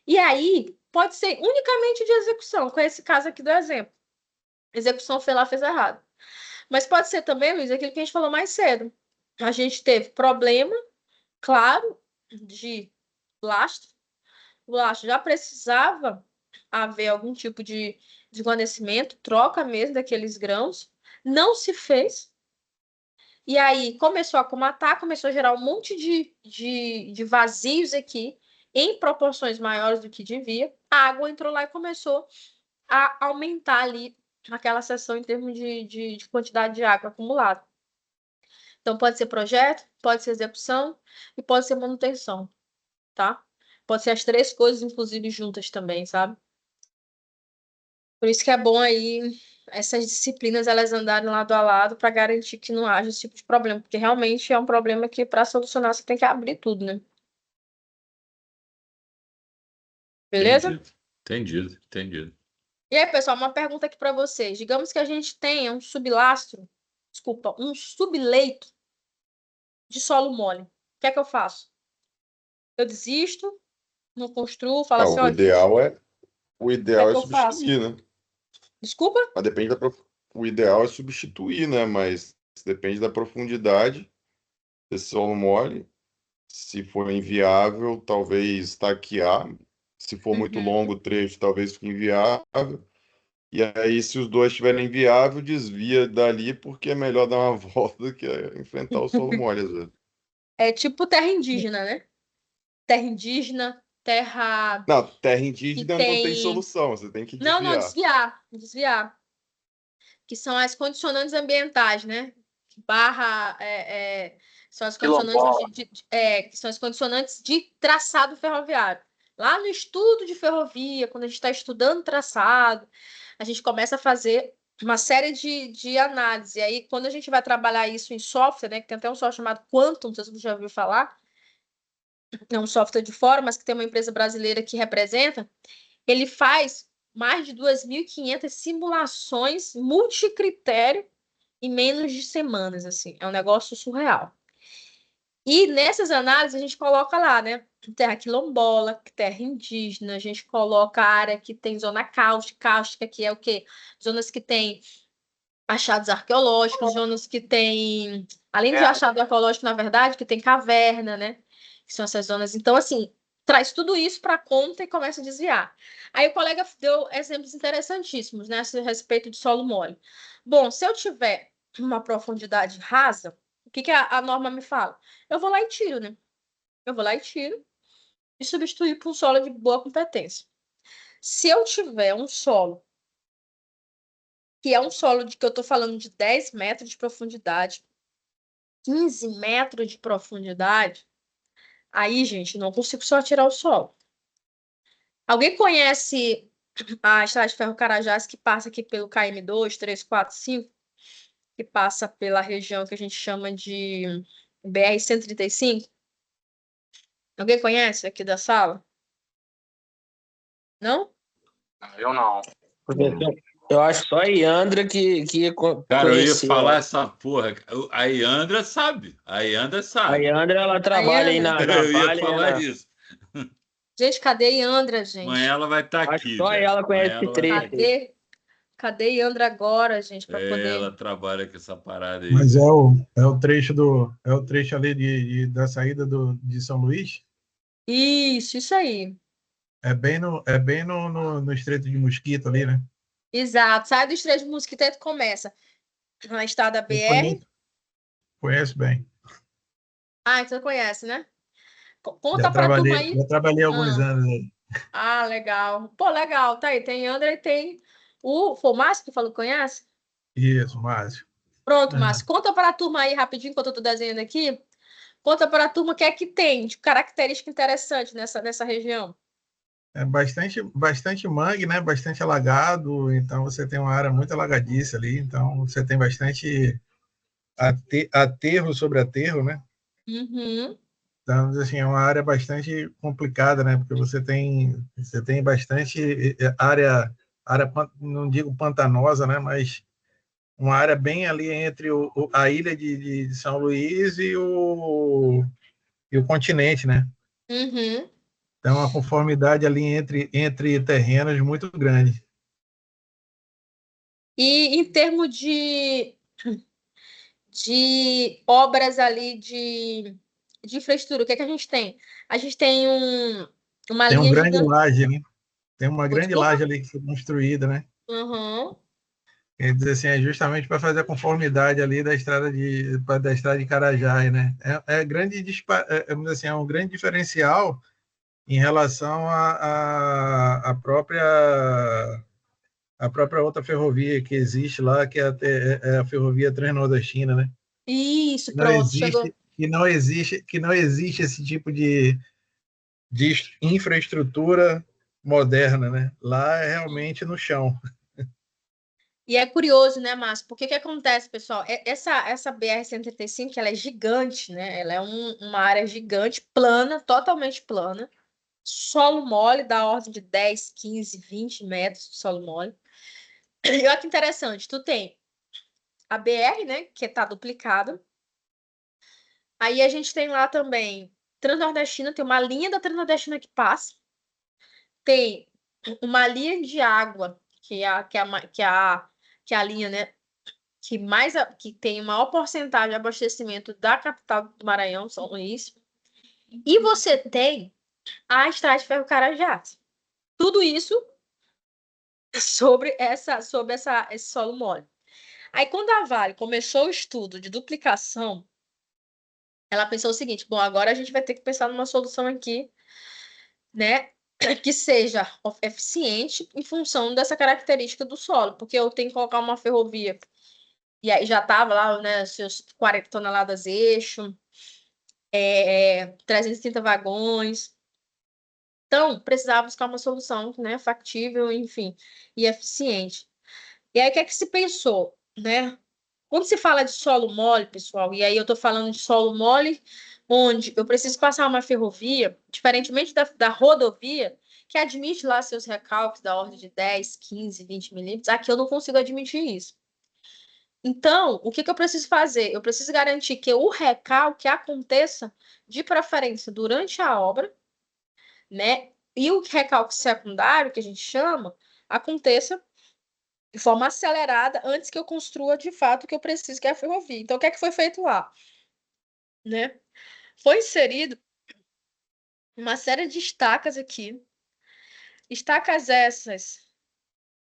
S1: E aí, pode ser unicamente de execução, com esse caso aqui do exemplo. Execução foi lá, fez errado. Mas pode ser também, Luiz, aquilo que a gente falou mais cedo. A gente teve problema, claro, de lastro. O lastro já precisava haver algum tipo de desguarnecimento, troca mesmo daqueles grãos. Não se fez. E aí começou a acomatar, começou a gerar um monte de vazios aqui, em proporções maiores do que devia. A água entrou lá e começou a aumentar ali aquela seção em termos de quantidade de água acumulada. Então, pode ser projeto, pode ser execução e pode ser manutenção, tá? Pode ser as 3 coisas, inclusive, juntas também, sabe? Por isso que é bom aí essas disciplinas elas andarem lado a lado para garantir que não haja esse tipo de problema, porque realmente é um problema que para solucionar você tem que abrir tudo, né? Beleza?
S3: Entendido.
S1: E aí, pessoal, uma pergunta aqui para vocês. Digamos que a gente tenha um sublastro, desculpa, um subleito de solo mole. O que é que eu faço? Eu desisto, não construo, falo assim,
S2: O
S1: ó,
S2: ideal
S1: o que é que
S2: é
S1: eu faço?
S2: substituir, né?
S1: Desculpa?
S2: Mas depende o ideal é substituir, né? Mas depende da profundidade desse solo mole. Se for inviável, talvez estaquear. Se for muito longo
S1: Uhum.
S2: o trecho, talvez fique inviável. E aí, se os dois estiverem inviável, desvia dali, porque é melhor dar uma volta do que enfrentar o solo mole, às vezes.
S1: É tipo terra indígena, né? Terra indígena, terra
S2: Não, terra
S1: que
S2: indígena não tem
S1: tem.
S2: solução, você tem que
S1: Não,
S2: desviar.
S1: desviar. Que são as condicionantes ambientais, né? barra são as condicionantes que são as condicionantes de traçado ferroviário. Lá no estudo de ferrovia, quando a gente está estudando traçado, a gente começa a fazer uma série de análise. E aí, quando a gente vai trabalhar isso em software, né, que tem até um software chamado Quantum, não sei se você já ouviu falar, é um software de fora, mas que tem uma empresa brasileira que representa, ele faz mais de 2.500 simulações multicritério em menos de semanas, assim. É um negócio surreal. E nessas análises a gente coloca lá, né? Terra quilombola, terra indígena, a gente coloca a área que tem zona cáustica, que é o quê? Zonas que tem achados arqueológicos, zonas que tem, além de achado arqueológico, na verdade, que tem caverna, né? Que são essas zonas. Então, assim, traz tudo isso para a conta e começa a desviar. Aí o colega deu exemplos interessantíssimos, né? A respeito de solo mole. Bom, se eu tiver uma profundidade rasa, o que a norma me fala? Eu vou lá e tiro, né? Eu vou lá e tiro e substituir por um solo de boa competência. Se eu tiver um solo que é um solo de que eu estou falando de 10 metros de profundidade, 15 metros de profundidade, aí, gente, não consigo só tirar o solo. Alguém conhece a estrada de ferro Carajás que passa aqui pelo KM2, 3, 4, 5? Que passa pela região que a gente chama de BR-135? Alguém conhece aqui da sala? Não?
S6: Eu não.
S7: Eu acho só a Iandra que ia
S3: Cara, eu ia
S7: conhecer.
S3: falar essa porra. A Iandra sabe. A Iandra
S7: A
S3: sabe.
S7: Iandra, ela trabalha aí na
S3: Eu ia
S7: Vale,
S3: falar
S7: né?
S3: isso.
S1: Gente, cadê Iandra, gente?
S3: Amanhã ela vai estar
S7: Acho que
S3: aqui,
S7: só
S3: velho.
S7: ela conhece
S3: Amanhã
S7: esse
S3: ela vai
S7: trecho.
S3: tá aqui.
S1: Cadê Iandra agora, gente, para poder...
S3: Ela trabalha com essa parada aí.
S8: Mas é o trecho ali da saída de São Luís.
S1: Isso aí.
S8: É bem no Estreito de Mosquito ali, né?
S1: Exato. Sai do Estreito de Mosquito e começa na estrada
S8: Eu
S1: BR.
S8: conheço bem.
S1: Ah, então conhece, né? Conta pra turma aí.
S8: Já trabalhei alguns anos aí.
S1: Ah, legal. Pô, legal. Tá aí. Tem André e tem foi o Márcio que falou que conhece?
S8: Isso, Márcio.
S1: Pronto, Márcio. Conta para a turma aí rapidinho, enquanto eu tô desenhando aqui. Conta para a turma o que é que tem de característica interessante nessa região.
S8: É bastante mangue, né? Bastante alagado. Então você tem uma área muito alagadiça ali. Então você tem bastante aterro sobre aterro, né?
S1: Uhum.
S8: Então, assim, é uma área bastante complicada, né? Porque você tem bastante área, não digo pantanosa, né? Mas uma área bem ali entre a ilha de São Luís e o continente, né?
S1: Uhum.
S8: Então, uma conformidade ali entre terrenos muito grande.
S1: E em termos de obras ali de infraestrutura, o que é que a gente tem? A gente tem uma
S8: Tem um
S1: linha
S8: grande
S1: gigante.
S8: laje, né? Tem uma
S1: Pô,
S8: grande
S1: desculpa?
S8: laje ali que foi construída, né?
S1: Uhum.
S8: Quer dizer assim, é justamente para fazer a conformidade ali da estrada de Carajás, né? Vamos dizer assim, é um grande diferencial em relação à própria outra ferrovia que existe lá, que é a ferrovia Transnordestina, né?
S1: Isso, pronto, chegou.
S8: Que não existe esse tipo de infraestrutura moderna, né? Lá é realmente no chão.
S1: E é curioso, né, Márcio? Porque o que acontece, pessoal? Essa BR-135, ela é gigante, né? Ela é uma área gigante, plana, totalmente plana. Solo mole, da ordem de 10, 15, 20 metros de solo mole. E olha que interessante, tu tem a BR, né, que está duplicada. Aí a gente tem lá também Transnordestina, tem uma linha da Transnordestina que passa. Tem uma linha de água, que é a linha, né, que tem maior porcentagem de abastecimento da capital do Maranhão, São Luís. E você tem a Estrada de Ferro Carajás. Tudo isso sobre esse solo mole. Aí, quando a Vale começou o estudo de duplicação, ela pensou o seguinte: bom, agora a gente vai ter que pensar numa solução aqui, né, que seja eficiente em função dessa característica do solo, porque eu tenho que colocar uma ferrovia E aí já estava lá, né, seus 40 toneladas eixo, 330 vagões. Então, precisava buscar uma solução, né, factível, enfim, e eficiente. E aí, o que é que se pensou, né? Quando se fala de solo mole, pessoal, e aí eu estou falando de solo mole, onde eu preciso passar uma ferrovia, diferentemente da rodovia, que admite lá seus recalques da ordem de 10, 15, 20 milímetros, aqui eu não consigo admitir isso. Então, o que eu preciso fazer? Eu preciso garantir que o recalque aconteça de preferência durante a obra, né? E o recalque secundário, que a gente chama, aconteça de forma acelerada antes que eu construa de fato o que eu preciso, que é a ferrovia. Então, o que é que foi feito lá? Né? Foi inserido uma série de estacas aqui. Estacas essas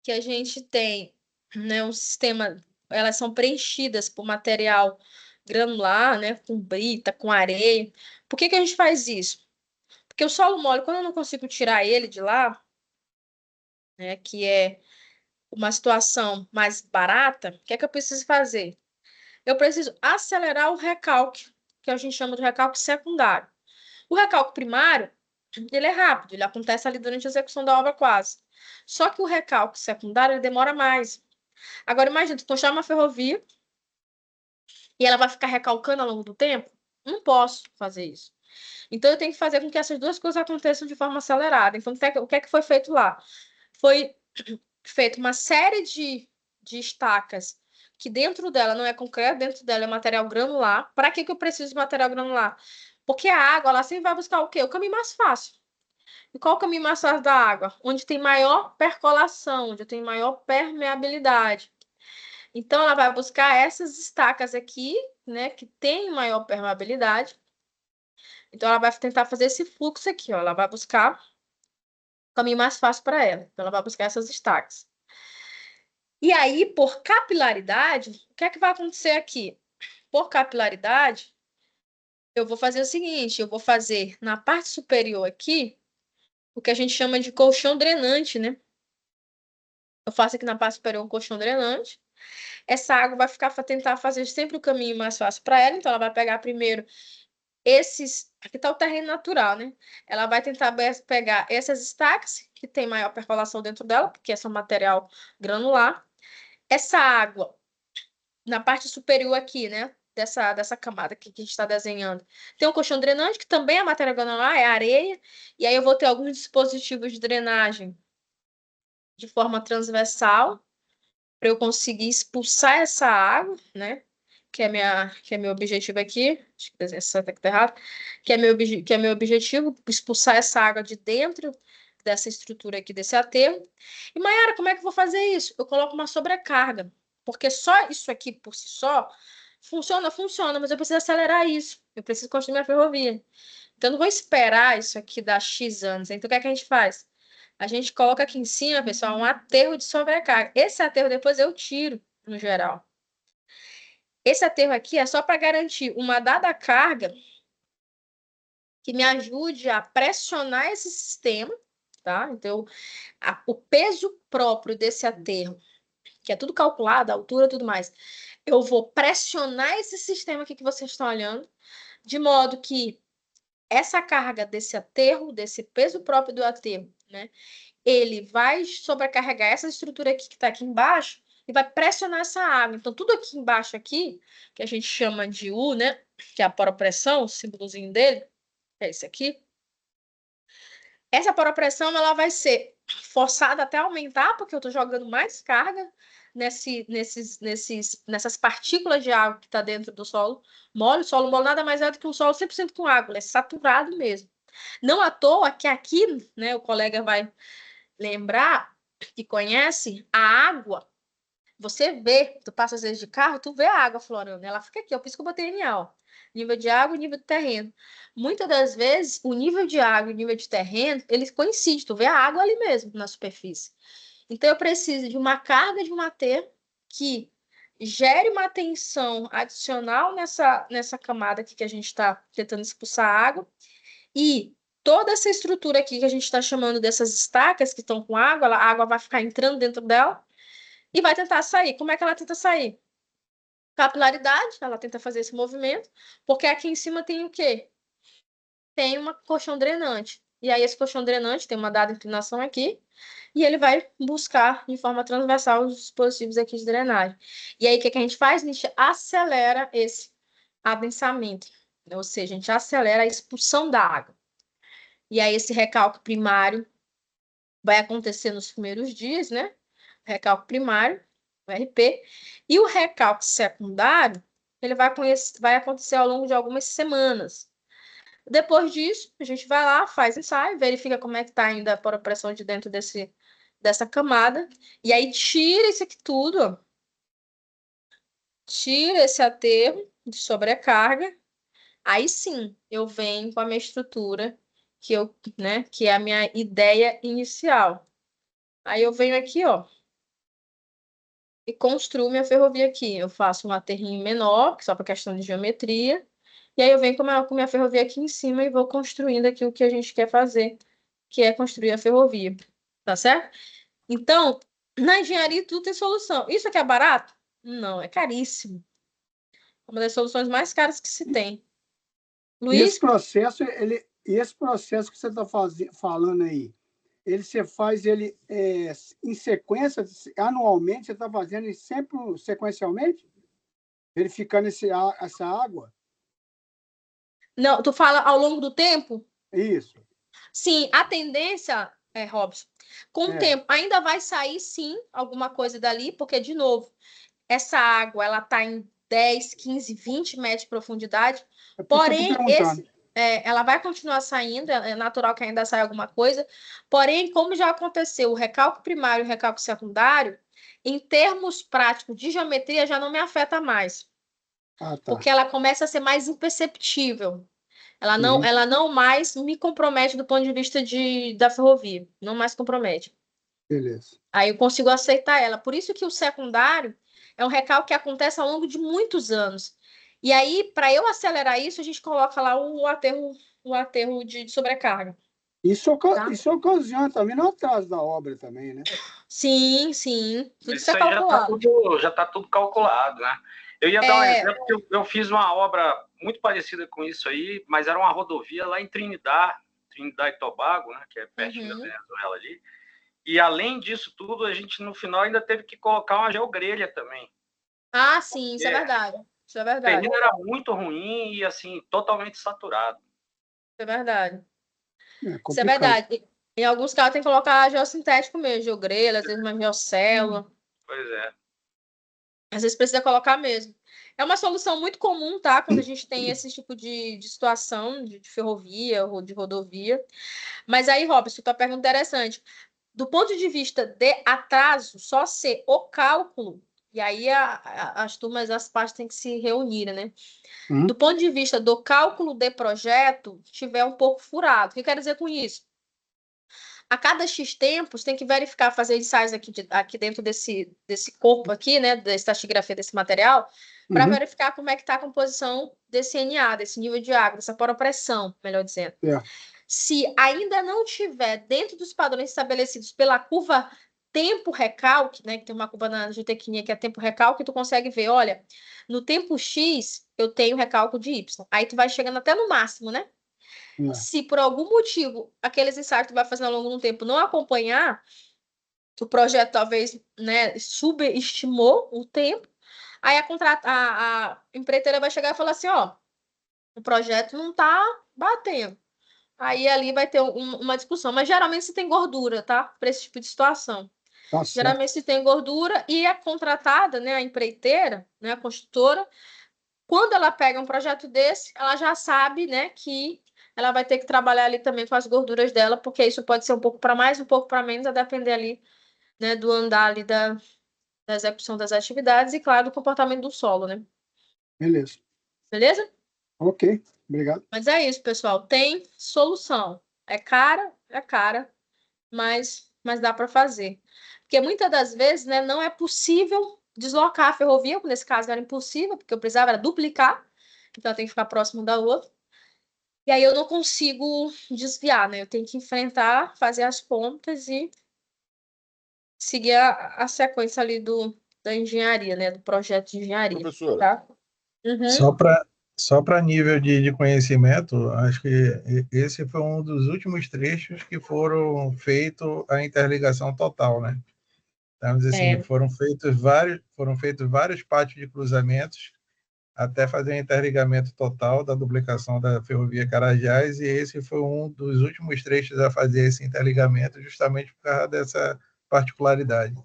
S1: que a gente tem, né, um sistema, elas são preenchidas por material granular, né, com brita, com areia. Por que a gente faz isso? Porque o solo mole, quando eu não consigo tirar ele de lá, né, que é uma situação mais barata, o que é que eu preciso fazer? Eu preciso acelerar o recalque, que a gente chama de recalque secundário. O recalque primário, ele é rápido, ele acontece ali durante a execução da obra quase. Só que o recalque secundário, ele demora mais. Agora, imagina, tu puxar uma ferrovia e ela vai ficar recalcando ao longo do tempo? Não posso fazer isso. Então, eu tenho que fazer com que essas duas coisas aconteçam de forma acelerada. Então, o que é que foi feito lá? Foi feito uma série de estacas que dentro dela não é concreto, dentro dela é material granular. Para que eu preciso de material granular? Porque a água, ela sempre vai buscar o quê? O caminho mais fácil. E qual o caminho mais fácil da água? Onde tem maior percolação, onde tem maior permeabilidade. Então, ela vai buscar essas estacas aqui, né, que tem maior permeabilidade. Então, ela vai tentar fazer esse fluxo aqui, ó. Ela vai buscar o caminho mais fácil para ela. Então, ela vai buscar essas estacas. E aí, por capilaridade, o que é que vai acontecer aqui? Por capilaridade, eu vou fazer o seguinte, eu vou fazer na parte superior aqui, o que a gente chama de colchão drenante, né? Eu faço aqui na parte superior um colchão drenante. Essa água vai ficar para tentar fazer sempre o caminho mais fácil para ela, então ela vai pegar primeiro esses, aqui está o terreno natural, né? Ela vai tentar pegar essas estacas, que tem maior percolação dentro dela, porque esse é um material granular. Essa água na parte superior aqui, né? Dessa camada aqui que a gente está desenhando. Tem um colchão drenante, que também é matéria granular, é areia. E aí eu vou ter alguns dispositivos de drenagem de forma transversal, para eu conseguir expulsar essa água, né? Que é meu objetivo aqui. Acho que essa aqui tá errado. Que é meu objetivo, expulsar essa água de dentro dessa estrutura aqui, desse aterro. E, Mayara, como é que eu vou fazer isso? Eu coloco uma sobrecarga. Porque só isso aqui, por si só, funciona, mas eu preciso acelerar isso. Eu preciso construir minha ferrovia. Então, eu não vou esperar isso aqui dar X anos. Então, o que é que a gente faz? A gente coloca aqui em cima, pessoal, um aterro de sobrecarga. Esse aterro depois eu tiro, no geral. Esse aterro aqui é só para garantir uma dada carga que me ajude a pressionar esse sistema, tá? Então, o peso próprio desse aterro, que é tudo calculado, a altura e tudo mais, eu vou pressionar esse sistema aqui que vocês estão olhando, de modo que essa carga desse aterro, desse peso próprio do aterro, né? Ele vai sobrecarregar essa estrutura aqui que está aqui embaixo e vai pressionar essa água. Então, tudo aqui embaixo aqui, que a gente chama de U, né? Que é a poropressão, o símbolozinho dele, é esse aqui. Essa poropressão, ela vai ser forçada até aumentar, porque eu estou jogando mais carga nessas partículas de água que está dentro do solo mole. O solo mole nada mais é do que um solo 100% com água, ele é saturado mesmo. Não à toa que aqui, né, o colega vai lembrar, que conhece, a água, você vê, tu passa às vezes de carro, tu vê a água florando, ela fica aqui, ó, por isso que eu botei em ó. Nível de água e nível de terreno. Muitas das vezes, o nível de água e o nível de terreno, eles coincidem, tu vê a água ali mesmo, na superfície. Então, eu preciso de uma carga de um aterro que gere uma tensão adicional nessa camada aqui que a gente está tentando expulsar a água, e toda essa estrutura aqui que a gente está chamando dessas estacas que estão com água, a água vai ficar entrando dentro dela e vai tentar sair. Como é que ela tenta sair? capilaridade, ela tenta fazer esse movimento, porque aqui em cima tem o quê? Tem uma colchão drenante. E aí esse colchão drenante tem uma dada inclinação aqui, e ele vai buscar de forma transversal os dispositivos aqui de drenagem. E aí o que a gente faz? A gente acelera esse adensamento, ou seja, a gente acelera a expulsão da água. E aí esse recalque primário vai acontecer nos primeiros dias, né? Recalque primário, o RP, e o recalque secundário, ele vai acontecer ao longo de algumas semanas. Depois disso, a gente vai lá, faz ensaio, verifica como é que está ainda a pressão de dentro dessa camada, e aí tira isso aqui tudo, ó. Tira esse aterro de sobrecarga, aí sim eu venho com a minha estrutura, que é a minha ideia inicial. Aí eu venho aqui, ó, e construo minha ferrovia aqui. Eu faço um aterrinho menor, só para questão de geometria, e aí eu venho com minha ferrovia aqui em cima e vou construindo aqui o que a gente quer fazer, que é construir a ferrovia. Tá certo? Então, na engenharia tudo tem solução. Isso aqui é barato? Não, é caríssimo. É uma das soluções mais caras que se tem.
S6: E esse
S1: Luiz,
S6: processo que você está falando aí, você faz ele em sequência, anualmente, você está fazendo ele sempre sequencialmente? Verificando essa água?
S1: não, tu fala ao longo do tempo?
S6: Isso.
S1: Sim, a tendência, Robson, com o tempo, ainda vai sair, sim, alguma coisa dali, porque, de novo, essa água, ela está em 10, 15, 20 metros de profundidade, porém, ela vai continuar saindo, é natural que ainda saia alguma coisa, porém, como já aconteceu o recalque primário e o recalque secundário, em termos práticos de geometria, já não me afeta mais, porque ela começa a ser mais imperceptível. Ela não mais me compromete do ponto de vista da ferrovia. Não mais compromete.
S6: Beleza.
S1: Aí eu consigo aceitar ela. Por isso que o secundário é um recalque que acontece ao longo de muitos anos. E aí, para eu acelerar isso, a gente coloca lá o aterro de sobrecarga.
S6: Isso ocasiona também no atraso da obra também, né?
S1: Sim, sim. Tudo
S7: isso aí já está tudo calculado, né? Eu ia dar um exemplo, que eu fiz uma obra muito parecida com isso aí, mas era uma rodovia lá em Trinidad e Tobago, né, que é pertinho da Venezuela ali. E além disso tudo, a gente no final ainda teve que colocar uma geogrelha também.
S1: Ah, sim, isso é verdade. Isso é verdade.
S7: O terreno era muito ruim e assim, totalmente saturado.
S1: Isso é verdade. Isso é verdade. Em alguns casos tem que colocar geossintético mesmo, geogrelha, às vezes uma geocélula.
S7: Pois é.
S1: Às vezes precisa colocar mesmo. É uma solução muito comum, tá? Quando a gente tem esse tipo de situação de ferrovia ou de rodovia. Mas aí, Robson, tua pergunta é interessante. Do ponto de vista de atraso, só ser o cálculo, e aí as turmas, as partes têm que se reunir, né? Do ponto de vista do cálculo de projeto, tiver um pouco furado. O que quer dizer com isso? A cada X tempos, tem que verificar, fazer ensaios aqui dentro desse corpo aqui, né, da estastigrafia desse material, para verificar como é que está a composição desse NA, desse nível de água, dessa poropressão, melhor dizendo. Se ainda não tiver dentro dos padrões estabelecidos pela curva tempo-recalque, né, que tem uma curva na geotecnia que é tempo-recalque, tu consegue ver, olha, no tempo X eu tenho recalque de Y. Aí tu vai chegando até no máximo, né? Se por algum motivo aqueles ensaios que tu vai fazendo ao longo do tempo não acompanhar, o projeto talvez, né, subestimou o tempo, aí a empreiteira vai chegar e falar assim, ó, o projeto não tá batendo. Aí ali vai ter uma discussão, mas geralmente se tem gordura, tá? Para esse tipo de situação. Geralmente se tem gordura e a contratada, né, a empreiteira, né, a construtora, quando ela pega um projeto desse, ela já sabe, né, que ela vai ter que trabalhar ali também com as gorduras dela, porque isso pode ser um pouco para mais, um pouco para menos, a depender ali, né, do andar ali da execução das atividades e, claro, do comportamento do solo, né?
S6: Beleza.
S1: Beleza?
S6: Ok, obrigado.
S1: Mas é isso, pessoal. Tem solução. É cara, mas dá para fazer. Porque muitas das vezes, né, não é possível deslocar a ferrovia, nesse caso era impossível, porque eu precisava era duplicar, então tem que ficar próximo da outra. E aí eu não consigo desviar, né? Eu tenho que enfrentar, fazer as pontas e seguir a sequência ali da engenharia, né? Do projeto de engenharia,
S2: Professora,
S1: tá? Uhum.
S8: Só para nível de conhecimento, acho que esse foi um dos últimos trechos que foram feito a interligação total, né? Então, assim, foram feitos vários pátios de cruzamentos até fazer o interligamento total da duplicação da ferrovia Carajás, e esse foi um dos últimos trechos a fazer esse interligamento, justamente por causa dessa particularidade.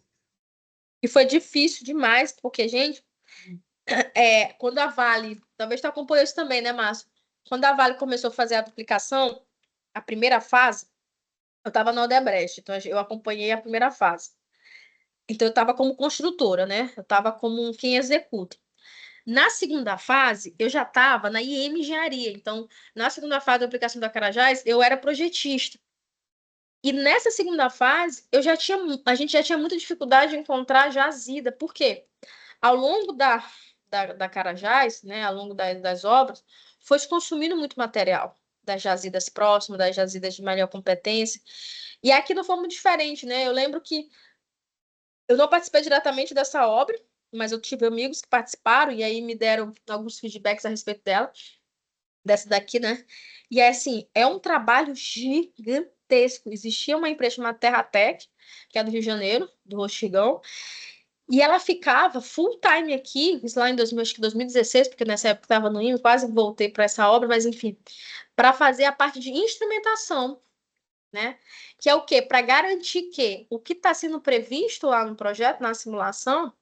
S1: E foi difícil demais, porque, gente, quando a Vale, talvez tu acompanhou isso também, né, Márcio? Quando a Vale começou a fazer a duplicação, a primeira fase, eu estava na Odebrecht, então eu acompanhei a primeira fase. Então eu estava como construtora, né? Eu estava como quem executa. Na segunda fase, eu já estava na IM Engenharia. Então, na segunda fase da aplicação da Carajás, eu era projetista. E nessa segunda fase, a gente já tinha muita dificuldade de encontrar jazida. Por quê? Ao longo da Carajás, né, ao longo das obras, foi se consumindo muito material das jazidas próximas, das jazidas de maior competência. E aqui não foi muito diferente, né? Eu lembro que eu não participei diretamente dessa obra, mas eu tive amigos que participaram e aí me deram alguns feedbacks a respeito dela, dessa daqui, né? E é assim, é um trabalho gigantesco. Existia uma empresa chamada Terratec, que é do Rio de Janeiro, do Roxigão, e ela ficava full time aqui, isso lá em 2016, porque nessa época estava no IME, quase voltei para essa obra, mas enfim, para fazer a parte de instrumentação, né? Que é o quê? Para garantir que o que está sendo previsto lá no projeto, na simulação,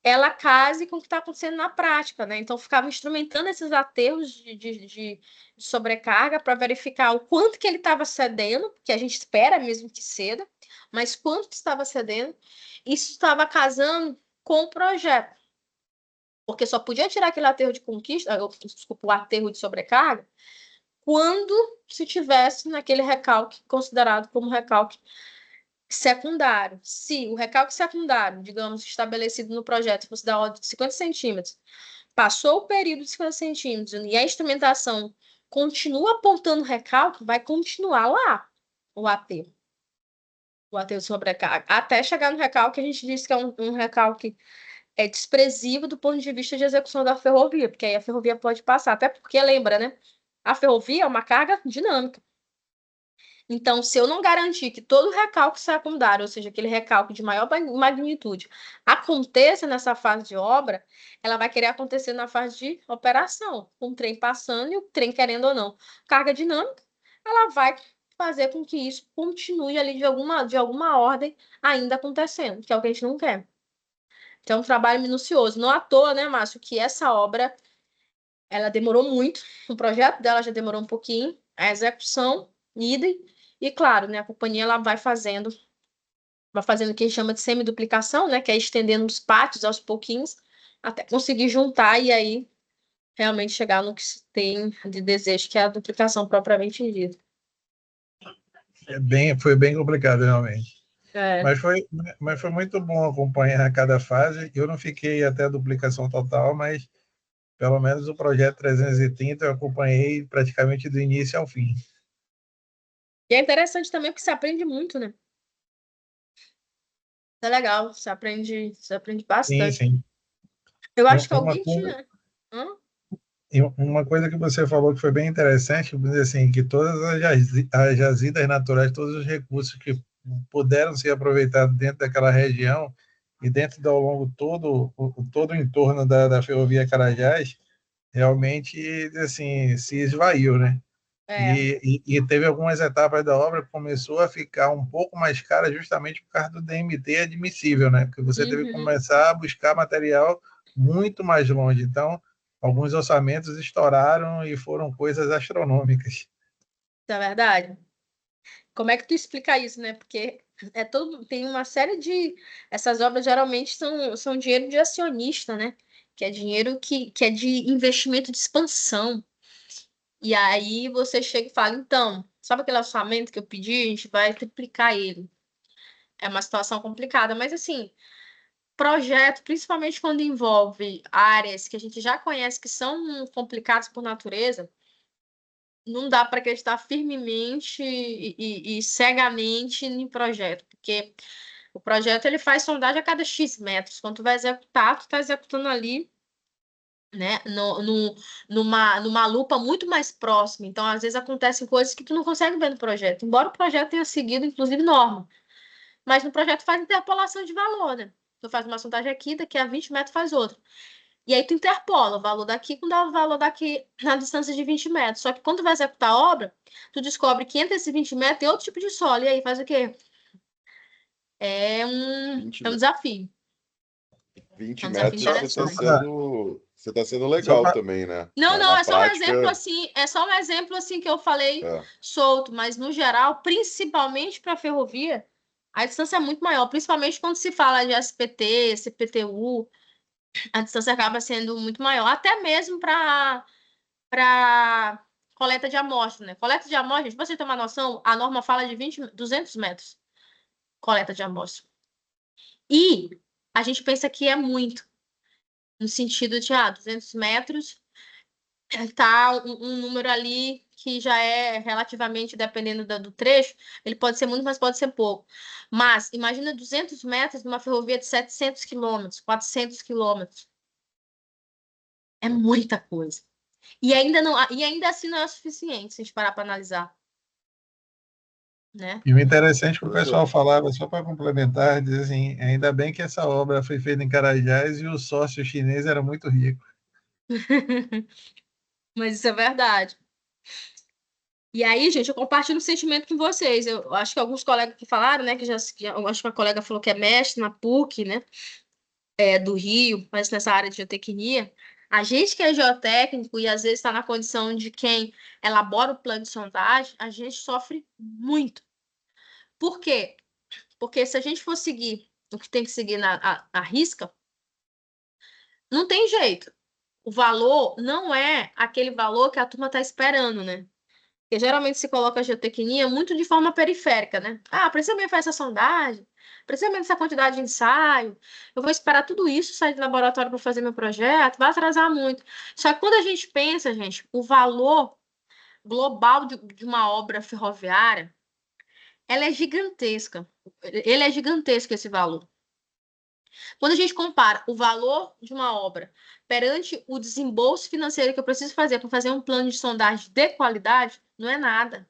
S1: ela case com o que está acontecendo na prática, né? Então, ficava instrumentando esses aterros de sobrecarga para verificar o quanto que ele estava cedendo, que a gente espera mesmo que ceda, mas quanto que estava cedendo, isso estava casando com o projeto. Porque só podia tirar aquele aterro de conquista, desculpa, o aterro de sobrecarga, quando se tivesse naquele recalque considerado como recalque secundário. Se o recalque secundário, digamos, estabelecido no projeto, fosse da ordem de 50 centímetros, passou o período de 50 centímetros e a instrumentação continua apontando recalque, vai continuar lá o aterro. O aterro de sobrecarga. Até chegar no recalque, a gente disse que é um recalque desprezível do ponto de vista de execução da ferrovia, porque aí a ferrovia pode passar. Até porque, lembra, né? A ferrovia é uma carga dinâmica. Então, se eu não garantir que todo recalque secundário, ou seja, aquele recalque de maior magnitude, aconteça nessa fase de obra, ela vai querer acontecer na fase de operação, com o trem passando e o trem querendo ou não. Carga dinâmica, ela vai fazer com que isso continue ali de alguma ordem ainda acontecendo, que é o que a gente não quer. Então, é um trabalho minucioso. Não à toa, né, Márcio, que essa obra, ela demorou muito, o projeto dela já demorou um pouquinho, a execução, idem. E claro, né, a companhia ela vai fazendo o que a gente chama de semiduplicação, né, que é estendendo os pátios aos pouquinhos até conseguir juntar e aí realmente chegar no que se tem de desejo, que é a duplicação propriamente dita.
S8: Foi bem complicado, realmente.
S1: É.
S8: Mas foi muito bom acompanhar cada fase. Eu não fiquei até a duplicação total, mas pelo menos o projeto 330 eu acompanhei praticamente do início ao fim.
S1: E é interessante também porque você aprende muito, né? É legal, você aprende bastante.
S8: Sim.
S1: Eu acho que alguém tinha.
S8: E uma coisa que você falou que foi bem interessante, assim, que todas as jazidas naturais, todos os recursos que puderam ser aproveitados dentro daquela região e dentro ao longo todo o entorno da ferrovia Carajás, realmente, assim, se esvaiu, né? E teve algumas etapas da obra que começou a ficar um pouco mais cara justamente por causa do DMT admissível, né? Porque você teve que começar a buscar material muito mais longe. Então, alguns orçamentos estouraram e foram coisas astronômicas.
S1: Isso é verdade. Como é que tu explica isso, né? Porque tem uma série de... Essas obras geralmente são dinheiro de acionista, né? Que é dinheiro que é de investimento de expansão. E aí você chega e fala, então, sabe aquele orçamento que eu pedi? A gente vai triplicar ele. É uma situação complicada, mas assim, projeto, principalmente quando envolve áreas que a gente já conhece que são complicadas por natureza, não dá para acreditar firmemente e cegamente em projeto, porque O projeto ele faz sondagem a cada X metros. Quando tu vai executar, tu tá executando ali, né, numa lupa muito mais próxima. Então, às vezes acontecem coisas que tu não consegue ver no projeto, embora o projeto tenha seguido, inclusive, norma. Mas no projeto faz interpolação de valor, né? Tu faz uma sondagem aqui, daqui a 20 metros faz outra. E aí tu interpola o valor daqui com o valor daqui na distância de 20 metros. Só que quando tu vai executar a obra, tu descobre que entre esses 20 metros tem outro tipo de solo. E aí faz o quê? É um
S2: 20,
S1: é um desafio.
S2: 20
S1: É um desafio
S2: metros
S1: interessante.
S2: você tá sendo
S8: Só
S2: legal
S8: pra-
S2: também, né?
S1: Não, não,
S2: Na
S1: é só um
S2: prática,
S1: exemplo assim, que eu falei
S2: é.
S1: solto, mas no geral, principalmente para ferrovia, a distância é muito maior, principalmente quando se fala de SPT, CPTU, a distância acaba sendo muito maior, até mesmo para coleta de amostra, né? Coleta de amostra, para você ter uma noção, a norma fala de 200 metros coleta de amostra. E a gente pensa que é muito, no sentido de 200 metros tá um número ali que já é relativamente, dependendo do trecho, ele pode ser muito, mas pode ser pouco. Mas imagina 200 metros numa ferrovia de 700 quilômetros, 400 quilômetros. É muita coisa. E ainda assim não é o suficiente, se a gente parar para analisar. Né?
S8: E o interessante que o pessoal falava, só para complementar, diz assim, ainda bem que essa obra foi feita em Carajás e o sócio chinês era muito rico.
S1: Mas isso é verdade. E aí, gente, eu compartilho o sentimento com vocês. Eu acho que alguns colegas que falaram, né, eu acho que uma colega falou que é mestre na PUC, né, do Rio, mas nessa área de geotecnia. A gente que é geotécnico e às vezes está na condição de quem elabora o plano de sondagem, a gente sofre muito. Por quê? Porque se a gente for seguir o que tem que seguir à risca, não tem jeito. O valor não é aquele valor que a turma está esperando, né? Porque geralmente se coloca a geotecnia muito de forma periférica, né? Precisa mesmo fazer essa sondagem, precisa mesmo dessa quantidade de ensaio, eu vou esperar tudo isso sair do laboratório para fazer meu projeto, vai atrasar muito. Só que quando a gente pensa, gente, o valor global de uma obra ferroviária, ela é gigantesca. Ele é gigantesco, esse valor. Quando a gente compara o valor de uma obra perante o desembolso financeiro que eu preciso fazer para fazer um plano de sondagem de qualidade, não é nada.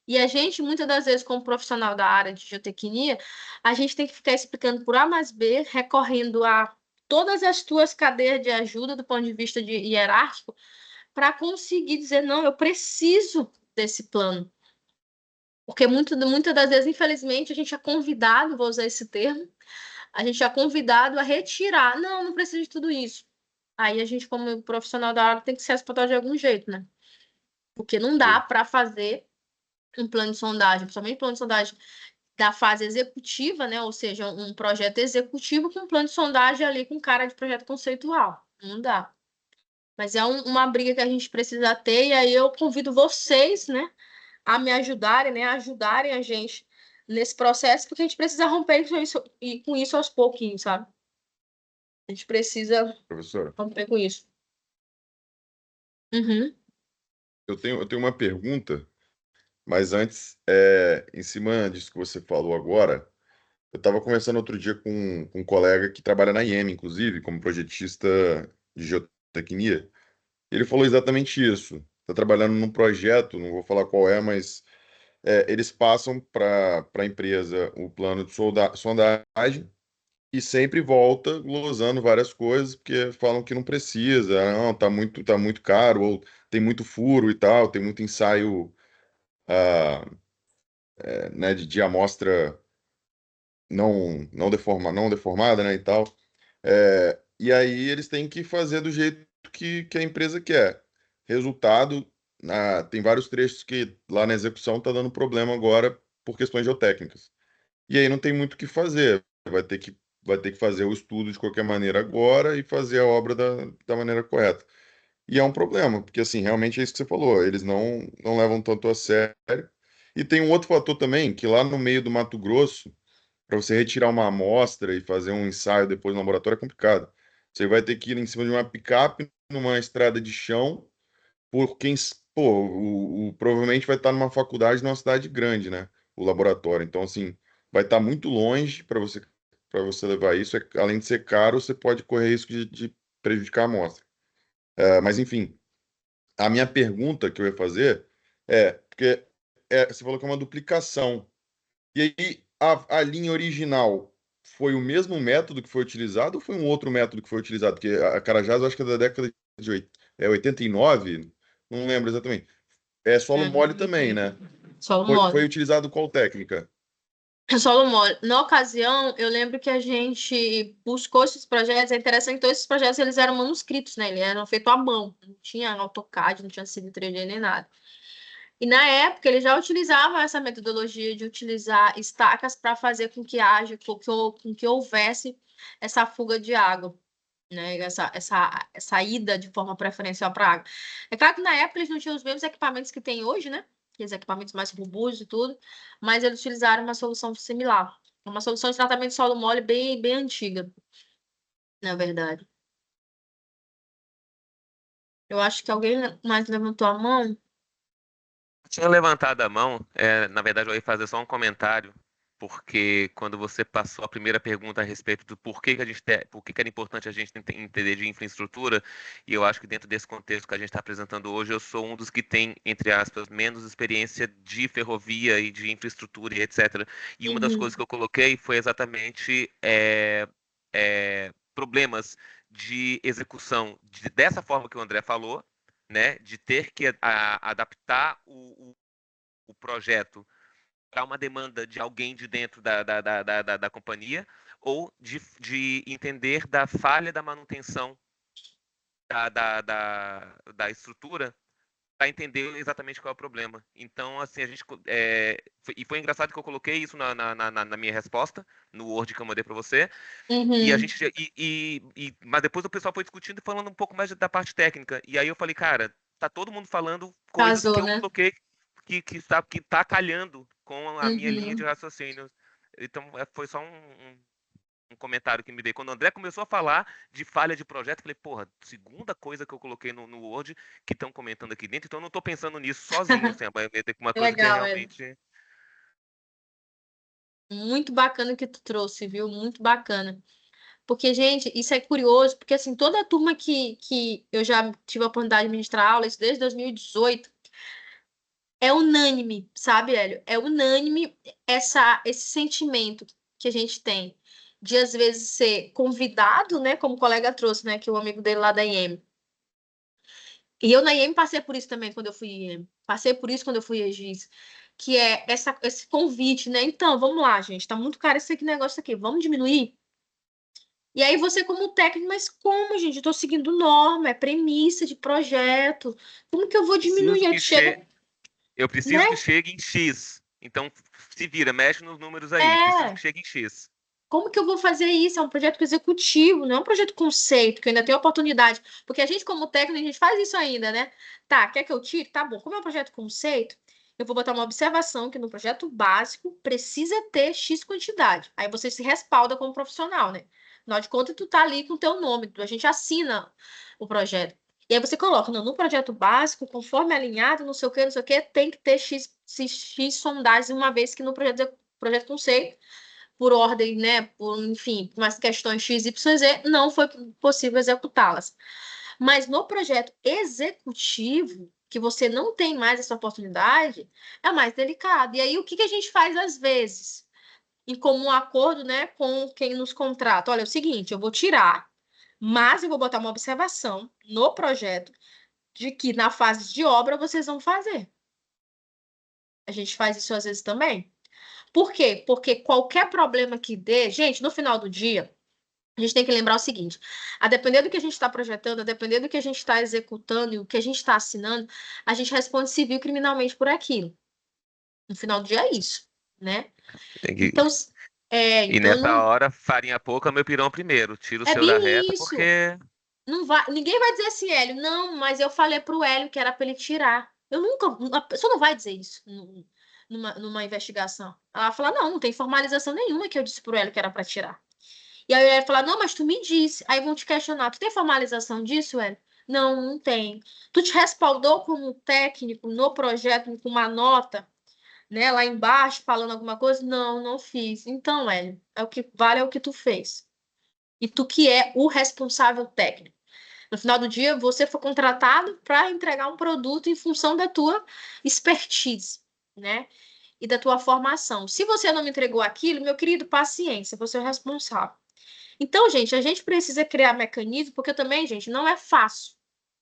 S1: E a gente, muitas das vezes, como profissional da área de geotecnia, a gente tem que ficar explicando por A mais B, recorrendo a todas as tuas cadeias de ajuda do ponto de vista hierárquico, para conseguir dizer, não, eu preciso desse plano. Porque muitas das vezes, infelizmente, a gente é convidado, vou usar esse termo, a gente é convidado a retirar. Não, não precisa de tudo isso. Aí a gente, como profissional da área, tem que se respeitar de algum jeito, né? Porque não dá para fazer um plano de sondagem, principalmente plano de sondagem da fase executiva, né? Ou seja, um projeto executivo com um plano de sondagem ali com cara de projeto conceitual. Não dá. Mas é uma briga que a gente precisa ter, e aí eu convido vocês, né, a me ajudarem, né, a ajudarem a gente nesse processo, porque a gente precisa romper com isso aos pouquinhos, sabe? A gente precisa
S2: professor,
S1: romper com isso. Uhum.
S2: eu tenho uma pergunta, mas antes, em cima disso que você falou agora, eu estava conversando outro dia com um colega que trabalha na IEM, inclusive, como projetista de geotecnia. Ele falou exatamente isso. Está trabalhando num projeto, não vou falar qual é, mas eles passam para a empresa o plano de sondagem e sempre volta glosando várias coisas, porque falam que não precisa, não, tá muito caro, ou tem muito furo e tal, tem muito ensaio né, de amostra não deformada, né, e tal. E aí eles têm que fazer do jeito que a empresa quer. Resultado, tem vários trechos que lá na execução está dando problema agora por questões geotécnicas. E aí não tem muito o que fazer. Vai ter que fazer o estudo de qualquer maneira agora e fazer a obra da maneira correta. E é um problema, porque assim, realmente é isso que você falou, eles não levam tanto a sério. E tem um outro fator também, que lá no meio do Mato Grosso, para você retirar uma amostra e fazer um ensaio depois no laboratório é complicado. Você vai ter que ir em cima de uma picape numa estrada de chão, por quem, pô, provavelmente vai estar numa faculdade numa cidade grande, né? O laboratório. Então, assim, vai estar muito longe para você levar isso. Além de ser caro, você pode correr risco de prejudicar a amostra. Mas, enfim, a minha pergunta que eu ia fazer porque você falou que é uma duplicação. E aí, a linha original foi o mesmo método que foi utilizado ou foi um outro método que foi utilizado? Porque a Carajás, eu acho que é da década de 89, não lembro exatamente. É solo mole também, né?
S1: Solo
S2: Foi
S1: mole.
S2: utilizado qual técnica?
S1: Solo mole. Na ocasião, eu lembro que a gente buscou esses projetos. É interessante que todos esses projetos eles eram manuscritos, né? Eles eram feitos à mão. Não tinha AutoCAD, não tinha sido 3D nem nada. E na época, eles já utilizavam essa metodologia de utilizar estacas para fazer com que com que houvesse essa fuga de água, né? Essa ida de forma preferencial para a água. É claro que na época eles não tinham os mesmos equipamentos que tem hoje, né? Aqueles equipamentos mais robustos e tudo, mas eles utilizaram uma solução similar. Uma solução de tratamento de solo mole bem, bem antiga, na verdade. Eu acho que alguém mais levantou a mão.
S9: Tinha levantado a mão, na verdade eu ia fazer só um comentário, porque quando você passou a primeira pergunta a respeito do por que era importante a gente entender de infraestrutura, e eu acho que dentro desse contexto que a gente está apresentando hoje, eu sou um dos que tem, entre aspas, menos experiência de ferrovia e de infraestrutura e etc. E uma das coisas que eu coloquei foi exatamente problemas de execução dessa forma que o André falou, né, de ter que adaptar o projeto para uma demanda de alguém de dentro da companhia, ou de entender da falha da manutenção da estrutura para entender exatamente qual é o problema. Então, assim, e foi engraçado que eu coloquei isso na minha resposta, no Word que eu mandei para você, e a gente mas depois o pessoal foi discutindo e falando um pouco mais da parte técnica, e aí eu falei, cara, tá todo mundo falando coisas
S1: Casou,
S9: que eu
S1: né?
S9: coloquei que tá calhando com a minha linha de raciocínio. Então, foi só um comentário que me dei. Quando o André começou a falar de falha de projeto, eu falei, porra, segunda coisa que eu coloquei no Word que estão comentando aqui dentro, então eu não estou pensando nisso sozinho, assim, uma coisa que é
S1: Legal,
S9: realmente...
S1: Muito bacana que tu trouxe, viu? Muito bacana. Porque, gente, isso é curioso, porque assim, toda a turma que eu já tive a oportunidade de ministrar aula, isso desde 2018, é unânime, sabe, Hélio? É unânime esse sentimento que a gente tem de, às vezes, ser convidado, né? Como o colega trouxe, né? Que é o amigo dele lá da IEM. E eu na IEM passei por isso também quando eu fui IEM. Passei por isso quando eu fui EGIS. Que é esse convite, né? Então, vamos lá, gente. Tá muito caro esse negócio aqui. Vamos diminuir? E aí você como técnico, mas como, gente? Eu tô seguindo norma, é premissa de projeto. Como que eu vou diminuir?
S9: Eu preciso que chegue em X. Então, se vira, mexe nos números aí. Preciso que chegue em X.
S1: Como que eu vou fazer isso? É um projeto executivo, não é um projeto conceito, que eu ainda tenho oportunidade. Porque a gente, como técnico, a gente faz isso ainda, né? Tá, quer que eu tire? Tá bom. Como é um projeto conceito, eu vou botar uma observação que no projeto básico precisa ter X quantidade. Aí você se respalda como profissional, né? Afinal de contas, tu tá ali com o teu nome, a gente assina o projeto. E aí você coloca, não, no projeto básico, conforme alinhado, não sei o que, tem que ter X sondagens, uma vez que no projeto conceito, por ordem, né, enfim, por umas questões X, Y, Z, não foi possível executá-las. Mas no projeto executivo, que você não tem mais essa oportunidade, é mais delicado. E aí, o que a gente faz às vezes? Em comum acordo, né, com quem nos contrata. Olha, é o seguinte, eu vou tirar, mas eu vou botar uma observação no projeto de que na fase de obra vocês vão fazer. A gente faz isso às vezes também. Por quê? Porque qualquer problema que dê, gente, no final do dia, a gente tem que lembrar o seguinte: a depender do que a gente está projetando, a depender do que a gente está executando e o que a gente está assinando, a gente responde civil e criminalmente por aquilo. No final do dia é isso, né? Então,
S9: E nessa hora, farinha pouca, meu pirão primeiro. Tira o seu da reta,
S1: isso.
S9: porque...
S1: Não vai, ninguém vai dizer assim, Hélio, não, mas eu falei pro Hélio que era para ele tirar. A pessoa não vai dizer isso numa investigação. Ela vai falar, não tem formalização nenhuma que eu disse pro Hélio que era para tirar. E aí ele vai falar, não, mas tu me disse. Aí vão te questionar, tu tem formalização disso, Hélio? Não, não tem. Tu te respaldou como técnico no projeto com uma nota? né, lá embaixo falando alguma coisa? Não, não fiz. Então, Hélio, é o que vale é o que tu fez. E tu que é o responsável técnico. No final do dia, você foi contratado para entregar um produto em função da tua expertise, né? E da tua formação. Se você não me entregou aquilo, meu querido, paciência, você é o responsável. Então, gente, a gente precisa criar mecanismo, porque também, gente, não é fácil,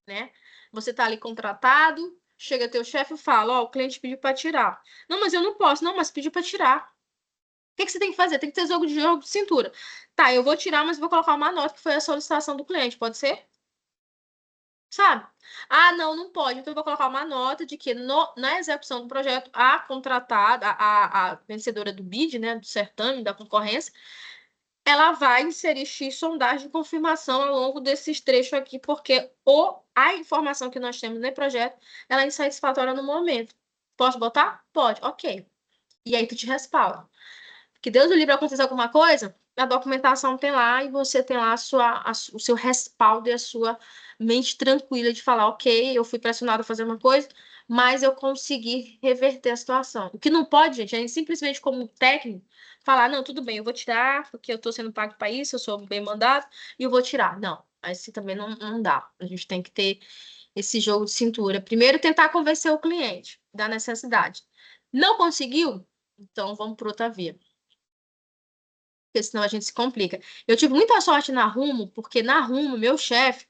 S1: né? Você tá ali contratado, chega teu chefe e fala, ó, o cliente pediu para tirar. Não, mas eu não posso. Não, mas pediu para tirar. O que que você tem que fazer? Tem que ter jogo de cintura. Tá, eu vou tirar, mas vou colocar uma nota que foi a solicitação do cliente, pode ser? Sabe? Ah, não, não pode. Então, eu vou colocar uma nota de que na execução do projeto, a contratada, a vencedora do bid, né, do certame, da concorrência, ela vai inserir X sondagem de confirmação ao longo desses trechos aqui, porque a informação que nós temos no projeto, ela é insatisfatória no momento. Posso botar? Pode, ok. E aí tu te respalda. Que Deus do livre aconteça alguma coisa, a documentação tem lá e você tem lá o seu respaldo e a sua mente tranquila de falar, ok, eu fui pressionado a fazer uma coisa, mas eu consegui reverter a situação. O que não pode, gente, é simplesmente como técnico falar, não, tudo bem, eu vou tirar, porque eu estou sendo pago para isso, eu sou bem mandado, e eu vou tirar. Não, assim também não dá. A gente tem que ter esse jogo de cintura. Primeiro, tentar convencer o cliente da necessidade. Não conseguiu? Então, vamos para outra via. Porque senão a gente se complica. Eu tive muita sorte na Rumo, porque na Rumo, meu chefe,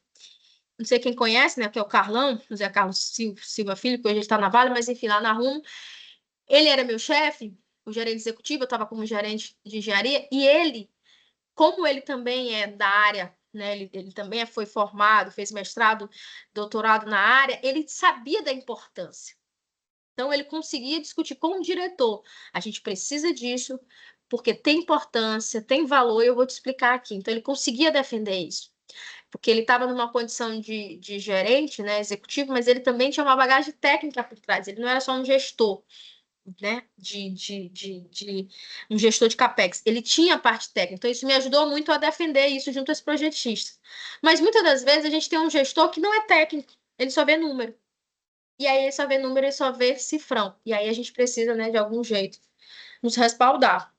S1: não sei quem conhece, né, que é o Carlão, José Carlos Silva Filho, que hoje está na Vale, mas enfim, lá na Rumo, ele era meu chefe, o gerente executivo, eu estava como gerente de engenharia, e ele, como ele também é da área, né, ele também foi formado, fez mestrado, doutorado na área, ele sabia da importância. Então, ele conseguia discutir com o diretor. A gente precisa disso, porque tem importância, tem valor, e eu vou te explicar aqui. Então, ele conseguia defender isso. Porque ele estava numa condição de gerente, né, executivo, mas ele também tinha uma bagagem técnica por trás. Ele não era só um gestor, né, um gestor de CAPEX. Ele tinha a parte técnica. Então, isso me ajudou muito a defender isso junto aos projetistas. Mas, muitas das vezes, a gente tem um gestor que não é técnico. Ele só vê número. E aí, ele só vê número e só vê cifrão. E aí, a gente precisa, né, de algum jeito, nos respaldar.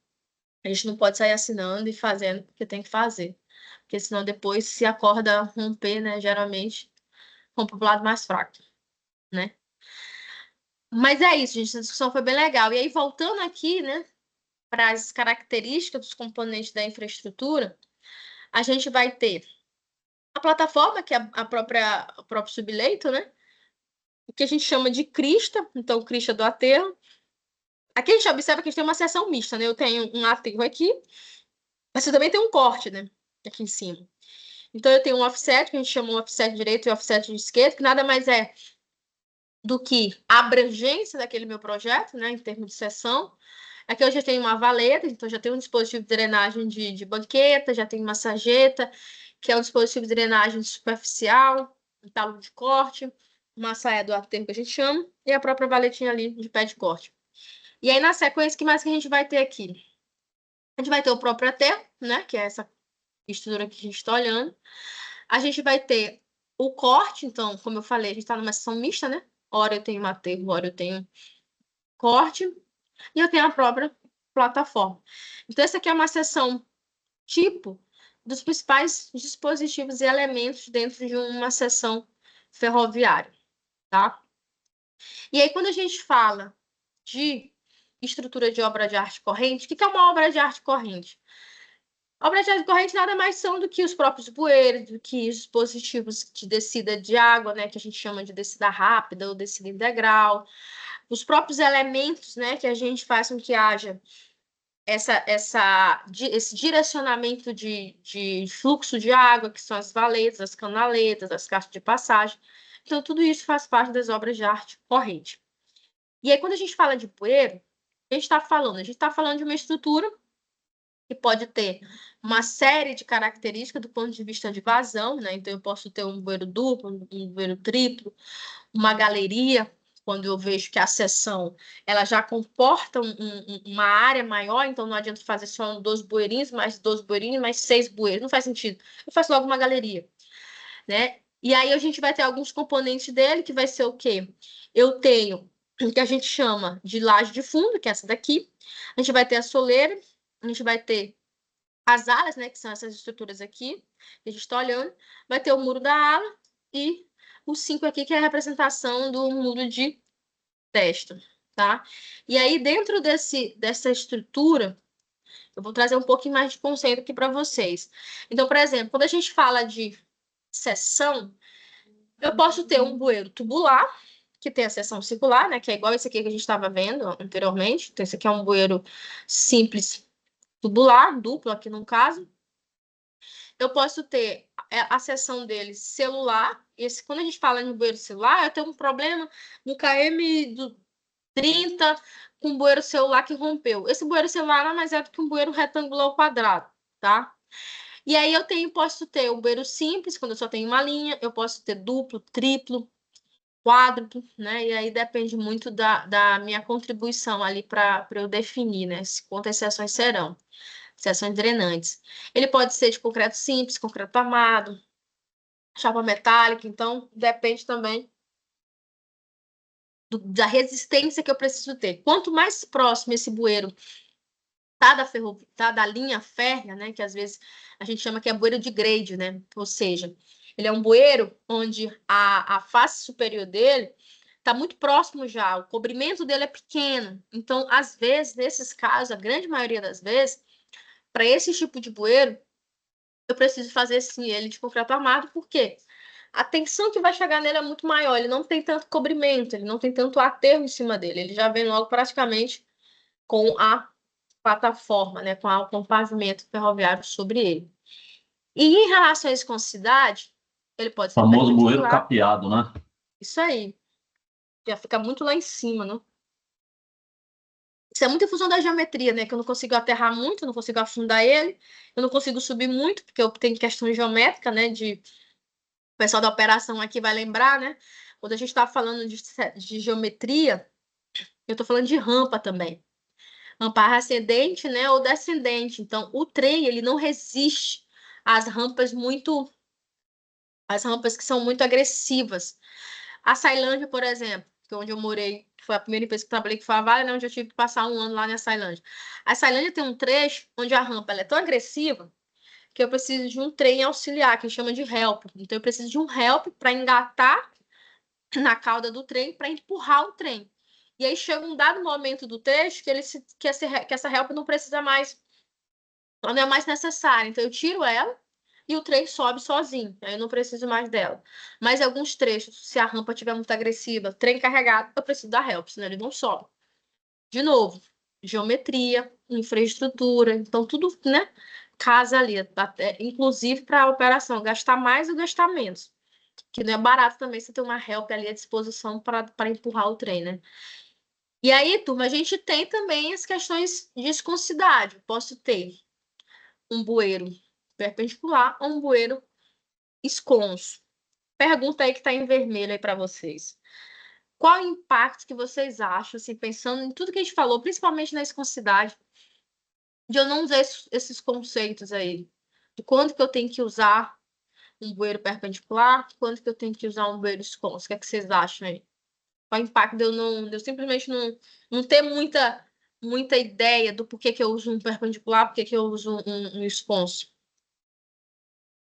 S1: A gente não pode sair assinando e fazendo o que tem que fazer. Porque senão depois, se a corda romper, né, geralmente, rompe pro lado mais fraco, né? Mas é isso, gente. A discussão foi bem legal. E aí, voltando aqui, né, para as características dos componentes da infraestrutura, a gente vai ter a plataforma, que é o próprio subleito, né? O que a gente chama de crista, então, crista do aterro. Aqui a gente observa que a gente tem uma seção mista, né? Eu tenho um aterro aqui, mas você também tem um corte, né? Aqui em cima. Então, eu tenho um offset, que a gente chama um offset direito e offset de esquerda, que nada mais é do que a abrangência daquele meu projeto, né? Em termos de seção. Aqui eu já tenho uma valeta, então já tenho um dispositivo de drenagem de banqueta, já tenho uma sarjeta, que é um dispositivo de drenagem superficial, um talo de corte, uma saia do aterro que a gente chama, e a própria valetinha ali de pé de corte. E aí, na sequência, o que mais que a gente vai ter aqui? A gente vai ter o próprio aterro, né? Que é essa estrutura que a gente está olhando. A gente vai ter o corte, então, como eu falei, a gente está numa seção mista, né? Ora eu tenho um aterro, ora eu tenho corte. E eu tenho a própria plataforma. Então, essa aqui é uma seção tipo dos principais dispositivos e elementos dentro de uma seção ferroviária, tá? E aí, quando a gente fala de estrutura de obra de arte corrente, o que é uma obra de arte corrente? Obra de arte corrente nada mais são do que os próprios bueiros, do que os dispositivos de descida de água, né, que a gente chama de descida rápida ou descida integral, os próprios elementos, né, que a gente faz com que haja esse direcionamento de fluxo de água, que são as valetas, as canaletas, as caixas de passagem. Então, tudo isso faz parte das obras de arte corrente. E aí, quando a gente fala de bueiro, a gente está falando de uma estrutura que pode ter uma série de características do ponto de vista de vazão, né? Então, eu posso ter um bueiro duplo, um bueiro triplo, uma galeria, quando eu vejo que a seção ela já comporta uma área maior, então não adianta fazer só 12 bueirinhos, mais 12 bueirinhos, mais 6 bueiros, não faz sentido. Eu faço logo uma galeria, né? E aí a gente vai ter alguns componentes dele, que vai ser o quê? Eu tenho que a gente chama de laje de fundo, que é essa daqui. A gente vai ter a soleira, a gente vai ter as alas, né, que são essas estruturas aqui, que a gente está olhando. Vai ter o muro da ala e o 5 aqui, que é a representação do muro de testa, tá? E aí, dentro dessa estrutura, eu vou trazer um pouquinho mais de conceito aqui para vocês. Então, por exemplo, quando a gente fala de seção, eu posso ter um bueiro tubular, que tem a seção circular, né? Que é igual esse aqui que a gente estava vendo anteriormente. Então, esse aqui é um bueiro simples tubular, duplo aqui no caso. Eu posso ter a seção dele celular. Quando a gente fala em bueiro celular, eu tenho um problema no KM do 30 com um bueiro celular que rompeu. Esse bueiro celular nada mais é do que um bueiro retangular ao quadrado, tá? E aí posso ter um bueiro simples, quando eu só tenho uma linha. Eu posso ter duplo, triplo, quádruplo, né? E aí depende muito da minha contribuição ali para eu definir, né? Quantas seções serão. Seções drenantes. Ele pode ser de concreto simples, concreto armado, chapa metálica, então depende também da resistência que eu preciso ter. Quanto mais próximo esse bueiro tá da linha férrea, né, que às vezes a gente chama que é bueiro de grade, né? Ou seja, ele é um bueiro onde a face superior dele está muito próximo já, o cobrimento dele é pequeno. Então, às vezes, nesses casos, a grande maioria das vezes, para esse tipo de bueiro, eu preciso fazer sim ele de concreto armado, porque a tensão que vai chegar nele é muito maior, ele não tem tanto cobrimento, ele não tem tanto aterro em cima dele, ele já vem logo praticamente com a plataforma, né, com o pavimento ferroviário sobre ele. E em relação à viscosidade, ele pode ser
S4: Famoso bueiro
S1: perpendicular.
S4: capeado, né?
S1: Isso aí. Já fica muito lá em cima, né? Isso é muito em função da geometria, né? Que eu não consigo aterrar muito, eu não consigo afundar ele, eu não consigo subir muito, porque eu tenho questão geométrica, né? O pessoal da operação aqui vai lembrar, né? Quando a gente está falando de geometria, eu estou falando de rampa também. Rampa ascendente, né? Ou descendente. Então, o trem, ele não resiste às rampas que são muito agressivas. A Sailândia, por exemplo, que é onde eu morei, foi a primeira empresa que eu trabalhei, que foi a Vale, né, onde eu tive que passar um ano lá na Sailândia. A Sailândia tem um trecho onde a rampa ela é tão agressiva que eu preciso de um trem auxiliar, que a gente chama de help. Então, eu preciso de um help para engatar na cauda do trem para empurrar o trem. E aí chega um dado momento do trecho que essa help não precisa mais, ela não é mais necessária. Então, eu tiro ela e o trem sobe sozinho. Aí eu não preciso mais dela. Mas em alguns trechos, se a rampa estiver muito agressiva, trem carregado, eu preciso da help, senão ele não sobe. De novo, geometria, infraestrutura, então tudo, né, casa ali, até, inclusive para a operação, gastar mais ou gastar menos. Que não é barato também você ter uma help ali à disposição para empurrar o trem, né? E aí, turma, a gente tem também as questões de viscosidade. Posso ter um bueiro perpendicular ou um bueiro esconso. Pergunta aí que está em vermelho aí para vocês. Qual o impacto que vocês acham, assim, pensando em tudo que a gente falou, principalmente na viscosidade, de eu não usar esses conceitos aí? De quando que eu tenho que usar um bueiro perpendicular, quando que eu tenho que usar um bueiro esconso? O que é que vocês acham aí? Qual o impacto de eu simplesmente não ter muita ideia do porquê que eu uso um perpendicular, porquê que eu uso um esconso?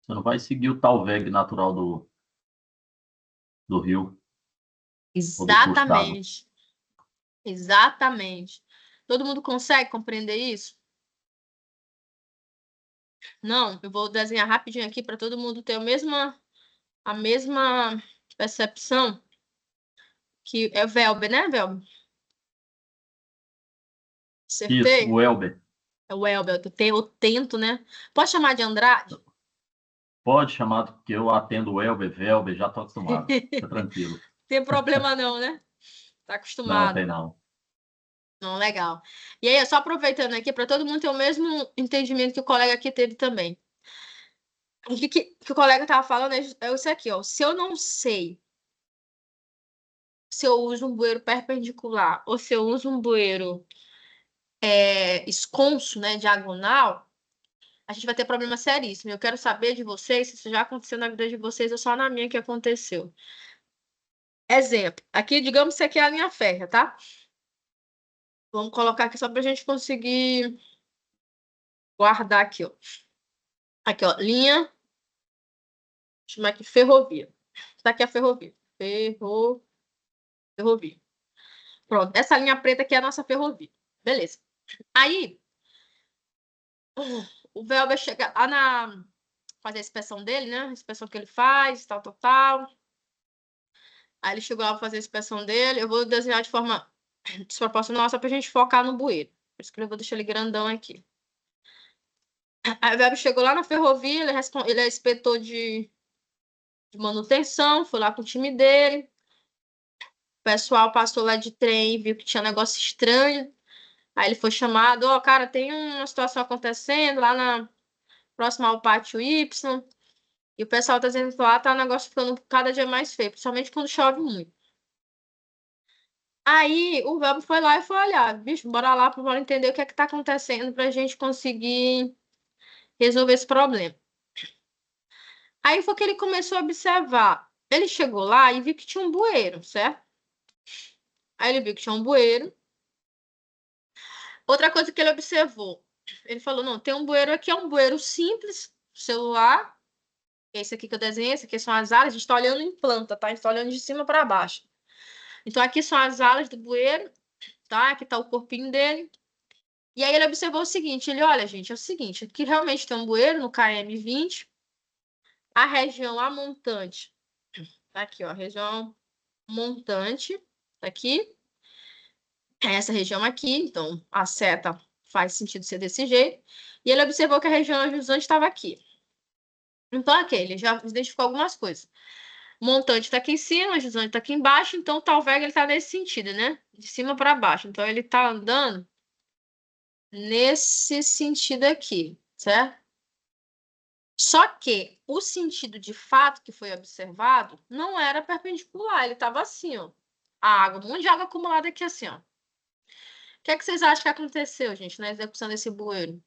S4: Você não vai seguir o talveg natural do rio ou do curso d'água.
S1: Exatamente. Exatamente. Todo mundo consegue compreender isso? Não, eu vou desenhar rapidinho aqui para todo mundo ter a mesma percepção, que é Velber, né, Velber? Acertei?
S4: Isso, o Elber.
S1: É o Elber, eu tento, né? Pode chamar de Andrade?
S4: Pode chamar, porque eu atendo o Elber, Velber, já estou acostumado. Fica tranquilo.
S1: Tem problema não, né? Tá
S4: Não,
S1: acostumado.
S4: tem não.
S1: Não, legal. E aí, só aproveitando aqui, para todo mundo ter o mesmo entendimento que o colega aqui teve também. O que o colega estava falando é isso aqui, ó. Se eu não sei se eu uso um bueiro perpendicular ou se eu uso um bueiro esconso, né, diagonal, a gente vai ter problema seríssimo. Eu quero saber de vocês se isso já aconteceu na vida de vocês ou só na minha que aconteceu. Exemplo. Aqui, digamos que isso aqui é a linha férrea, tá? Vamos colocar aqui só para a gente conseguir guardar aqui, ó. Aqui, ó, linha. Deixa eu chamar aqui ferrovia. Isso aqui é a ferrovia. Ferrovia. Pronto, essa linha preta aqui é a nossa ferrovia. Beleza. Aí, o Velber chega lá na... fazer a inspeção dele, né? A inspeção que ele faz, tal, tal, tal. Aí ele chegou lá para fazer a inspeção dele. Eu vou desenhar de forma desproporcional só para a gente focar no bueiro. Por isso que eu vou deixar ele grandão aqui. Aí o Velber chegou lá na ferrovia, ele é inspetor de manutenção, foi lá com o time dele. O pessoal passou lá de trem, viu que tinha um negócio estranho. Aí ele foi chamado, ó, cara, tem uma situação acontecendo lá na próxima ao pátio Y. E o pessoal tá dizendo que lá tá o negócio ficando cada dia mais feio, principalmente quando chove muito. Aí o Velber foi lá e foi olhar, bicho, bora lá para entender o que é que tá acontecendo pra gente conseguir resolver esse problema. Aí foi que ele começou a observar. Ele chegou lá e viu que tinha um bueiro, certo? Aí ele viu que tinha um bueiro. Outra coisa que ele observou, ele falou, não, tem um bueiro aqui, é um bueiro simples, celular. Esse aqui que eu desenhei, esse aqui são as alas, a gente está olhando em planta, tá? A gente está olhando de cima para baixo. Então, aqui são as alas do bueiro, tá? Aqui está o corpinho dele. E aí ele observou o seguinte, ele, olha, gente, é o seguinte, aqui realmente tem um bueiro no KM20, a região a montante, tá aqui, ó, a região montante, tá aqui, é essa região aqui, então a seta faz sentido ser desse jeito, e ele observou que a região jusante estava aqui. Então, aqui, ele já identificou algumas coisas. O montante está aqui em cima, a jusante está aqui embaixo, então talvez ele está nesse sentido, né? De cima para baixo. Então, ele está andando nesse sentido aqui, certo? Só que o sentido de fato que foi observado não era perpendicular, ele estava assim, ó. A água, um monte de água acumulada aqui assim, ó. O que é que vocês acham que aconteceu, gente, na execução desse bueiro? O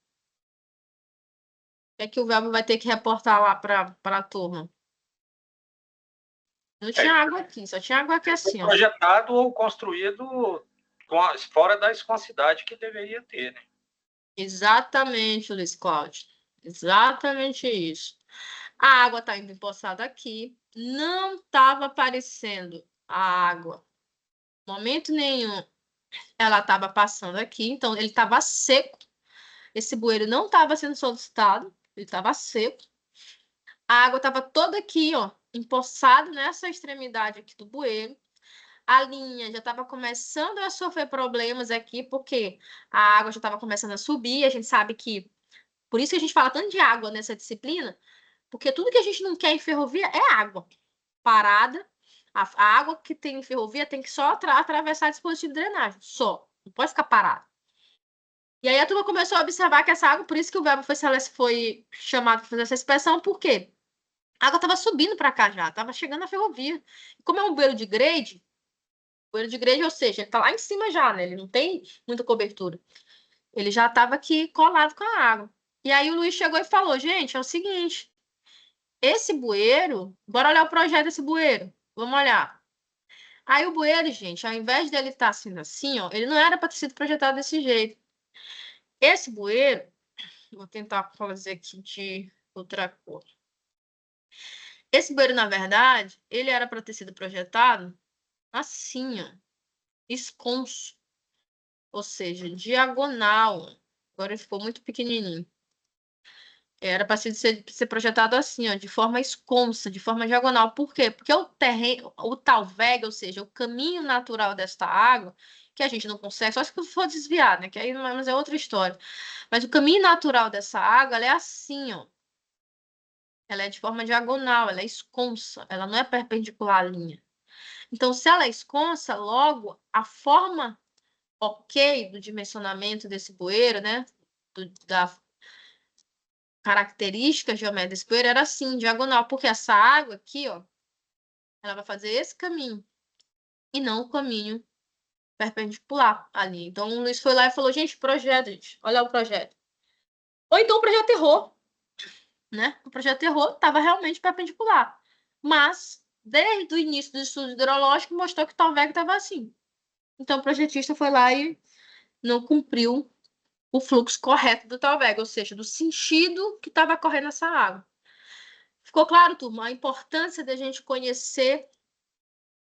S1: que é que o Velber vai ter que reportar lá para a turma? Não tinha água aqui, só tinha água aqui assim, ó.
S7: Projetado ou construído fora da esconsidade que deveria ter, né?
S1: Exatamente, Luiz Cláudio. Exatamente isso. A água está indo empoçada aqui. Não estava aparecendo a água. Momento nenhum ela estava passando aqui. Então, ele estava seco. Esse bueiro não estava sendo solicitado. Ele estava seco. A água estava toda aqui, ó, empoçada nessa extremidade aqui do bueiro. A linha já estava começando a sofrer problemas aqui, porque a água já estava começando a subir. A gente sabe que... Por isso que a gente fala tanto de água nessa disciplina, porque tudo que a gente não quer em ferrovia é água parada. A água que tem em ferrovia tem que só atravessar dispositivo de drenagem, só. Não pode ficar parada. E aí a turma começou a observar que essa água, por isso que o Velber foi chamado para fazer essa inspeção, por quê? A água estava subindo para cá já, estava chegando na ferrovia. Como é um bueiro de grade, ou seja, ele está lá em cima já, né? Ele não tem muita cobertura. Ele já estava aqui colado com a água. E aí o Luiz chegou e falou, gente, é o seguinte, esse bueiro, bora olhar o projeto desse bueiro. Vamos olhar. Aí o bueiro, gente, ao invés dele estar sendo assim, ó, ele não era para ter sido projetado desse jeito. Esse bueiro, vou tentar fazer aqui de outra cor. Esse bueiro, na verdade, ele era para ter sido projetado assim, ó, esconso. Ou seja, diagonal. Agora ele ficou muito pequenininho. Era para ser projetado assim, ó, de forma esconsa, de forma diagonal. Por quê? Porque o terreno, o talveg, ou seja, o caminho natural desta água, que a gente não consegue, só se for desviar, né? Que aí mas é outra história. Mas o caminho natural dessa água, ela é assim, ó. Ela é de forma diagonal, ela é esconsa, ela não é perpendicular à linha. Então, se ela é esconsa, logo a forma ok do dimensionamento desse bueiro, né? Da característica geométrica desse bueiro era assim, diagonal, porque essa água aqui, ó, ela vai fazer esse caminho e não o caminho perpendicular ali. Então, o Luiz foi lá e falou, gente, projeto, gente, olha o projeto. Ou então o projeto errou, né? O projeto errou, estava realmente perpendicular. Mas desde o início do estudo hidrológico, mostrou que o Talveg estava assim. Então, o projetista foi lá e não cumpriu o fluxo correto do Talveg, ou seja, do sentido que estava correndo essa água. Ficou claro, turma, a importância da gente conhecer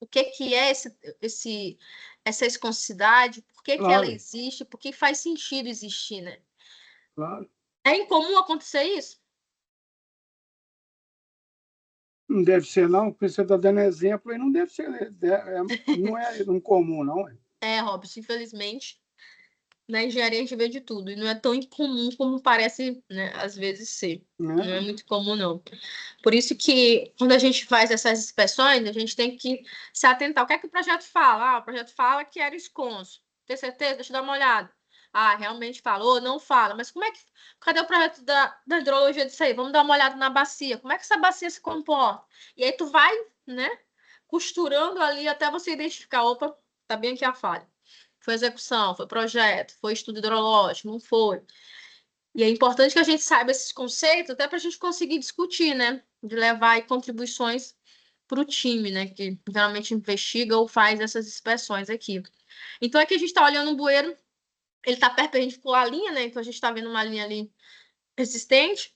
S1: o que é essa esconsidade, por que ela
S6: Claro,
S1: existe, por que faz sentido existir, né?
S6: claro.
S1: É incomum acontecer isso?
S6: Não deve ser, não, porque você está dando exemplo e não deve ser, não é incomum, não.
S1: Robson, infelizmente, na engenharia a gente vê de tudo, e não é tão incomum como parece, né, às vezes ser. Não é muito comum, não. Por isso que, quando a gente faz essas inspeções, a gente tem que se atentar. O que é que o projeto fala? O projeto fala que era esconso. Tem certeza? Deixa eu dar uma olhada. Realmente fala. Ou não fala. Mas cadê o projeto da hidrologia disso aí? Vamos dar uma olhada na bacia. Como é que essa bacia se comporta? E aí tu vai, né, costurando ali até você identificar, opa, tá bem aqui a falha. Foi execução, foi projeto, foi estudo hidrológico, não foi. E é importante que a gente saiba esses conceitos, até para a gente conseguir discutir, né? De levar aí contribuições para o time, né? Que geralmente investiga ou faz essas inspeções aqui. Então, aqui a gente está olhando um bueiro, ele está perpendicular à linha, né? Então, a gente está vendo uma linha ali resistente.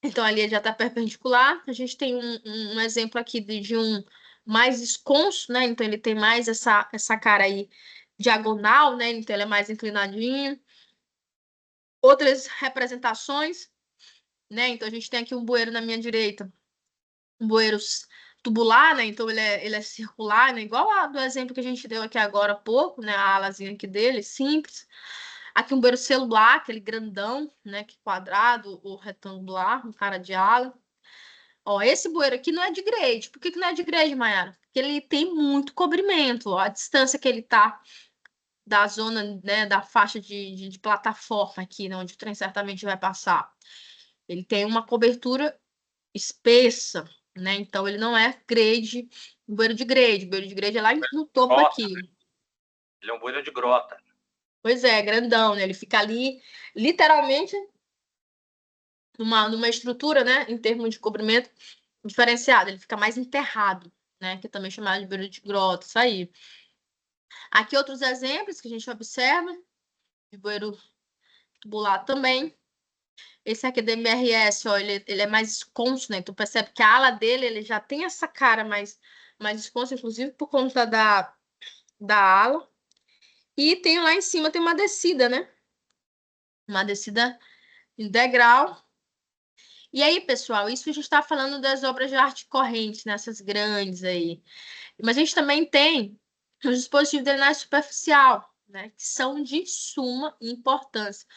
S1: Então, ali ele já está perpendicular. A gente tem um exemplo aqui de um mais esconso, né? Então, ele tem mais essa cara aí diagonal, né? Então, ele é mais inclinadinho. Outras representações, né? Então, a gente tem aqui um bueiro na minha direita, um bueiro tubular, né? Então, ele é circular, né? Igual do exemplo que a gente deu aqui agora há pouco, né? A alazinha aqui dele, simples. Aqui um bueiro celular, aquele grandão, né? Que quadrado ou retangular, um cara de ala. Ó, esse bueiro aqui não é de grade. Por que não é de grade, Mayara? Porque ele tem muito cobrimento. Ó, a distância que ele tá da zona, né? Da faixa de plataforma aqui, né, onde o trem certamente vai passar. Ele tem uma cobertura espessa, né? Então ele não é grade, bueiro de grade. Bueiro de grade é lá no topo
S7: Grota,
S1: aqui.
S7: né? Ele é um bueiro de grota.
S1: Pois é, grandão, né? Ele fica ali, literalmente, numa estrutura, né? Em termos de cobrimento diferenciado. Ele fica mais enterrado, né? Que é também chamado de bueiro de grota, isso aí. Aqui outros exemplos que a gente observa de bueiro tubular também. Esse aqui do MRS, ó, ele é mais esconso, né? Tu percebe que a ala dele ele já tem essa cara mais esconso, inclusive por conta da ala. E tem lá em cima, tem uma descida, né? Uma descida em degrau. E aí, pessoal, isso a gente está falando das obras de arte corrente, nessas grandes aí. Mas a gente também tem os dispositivos de drenagem superficial, né? Que são de suma importância.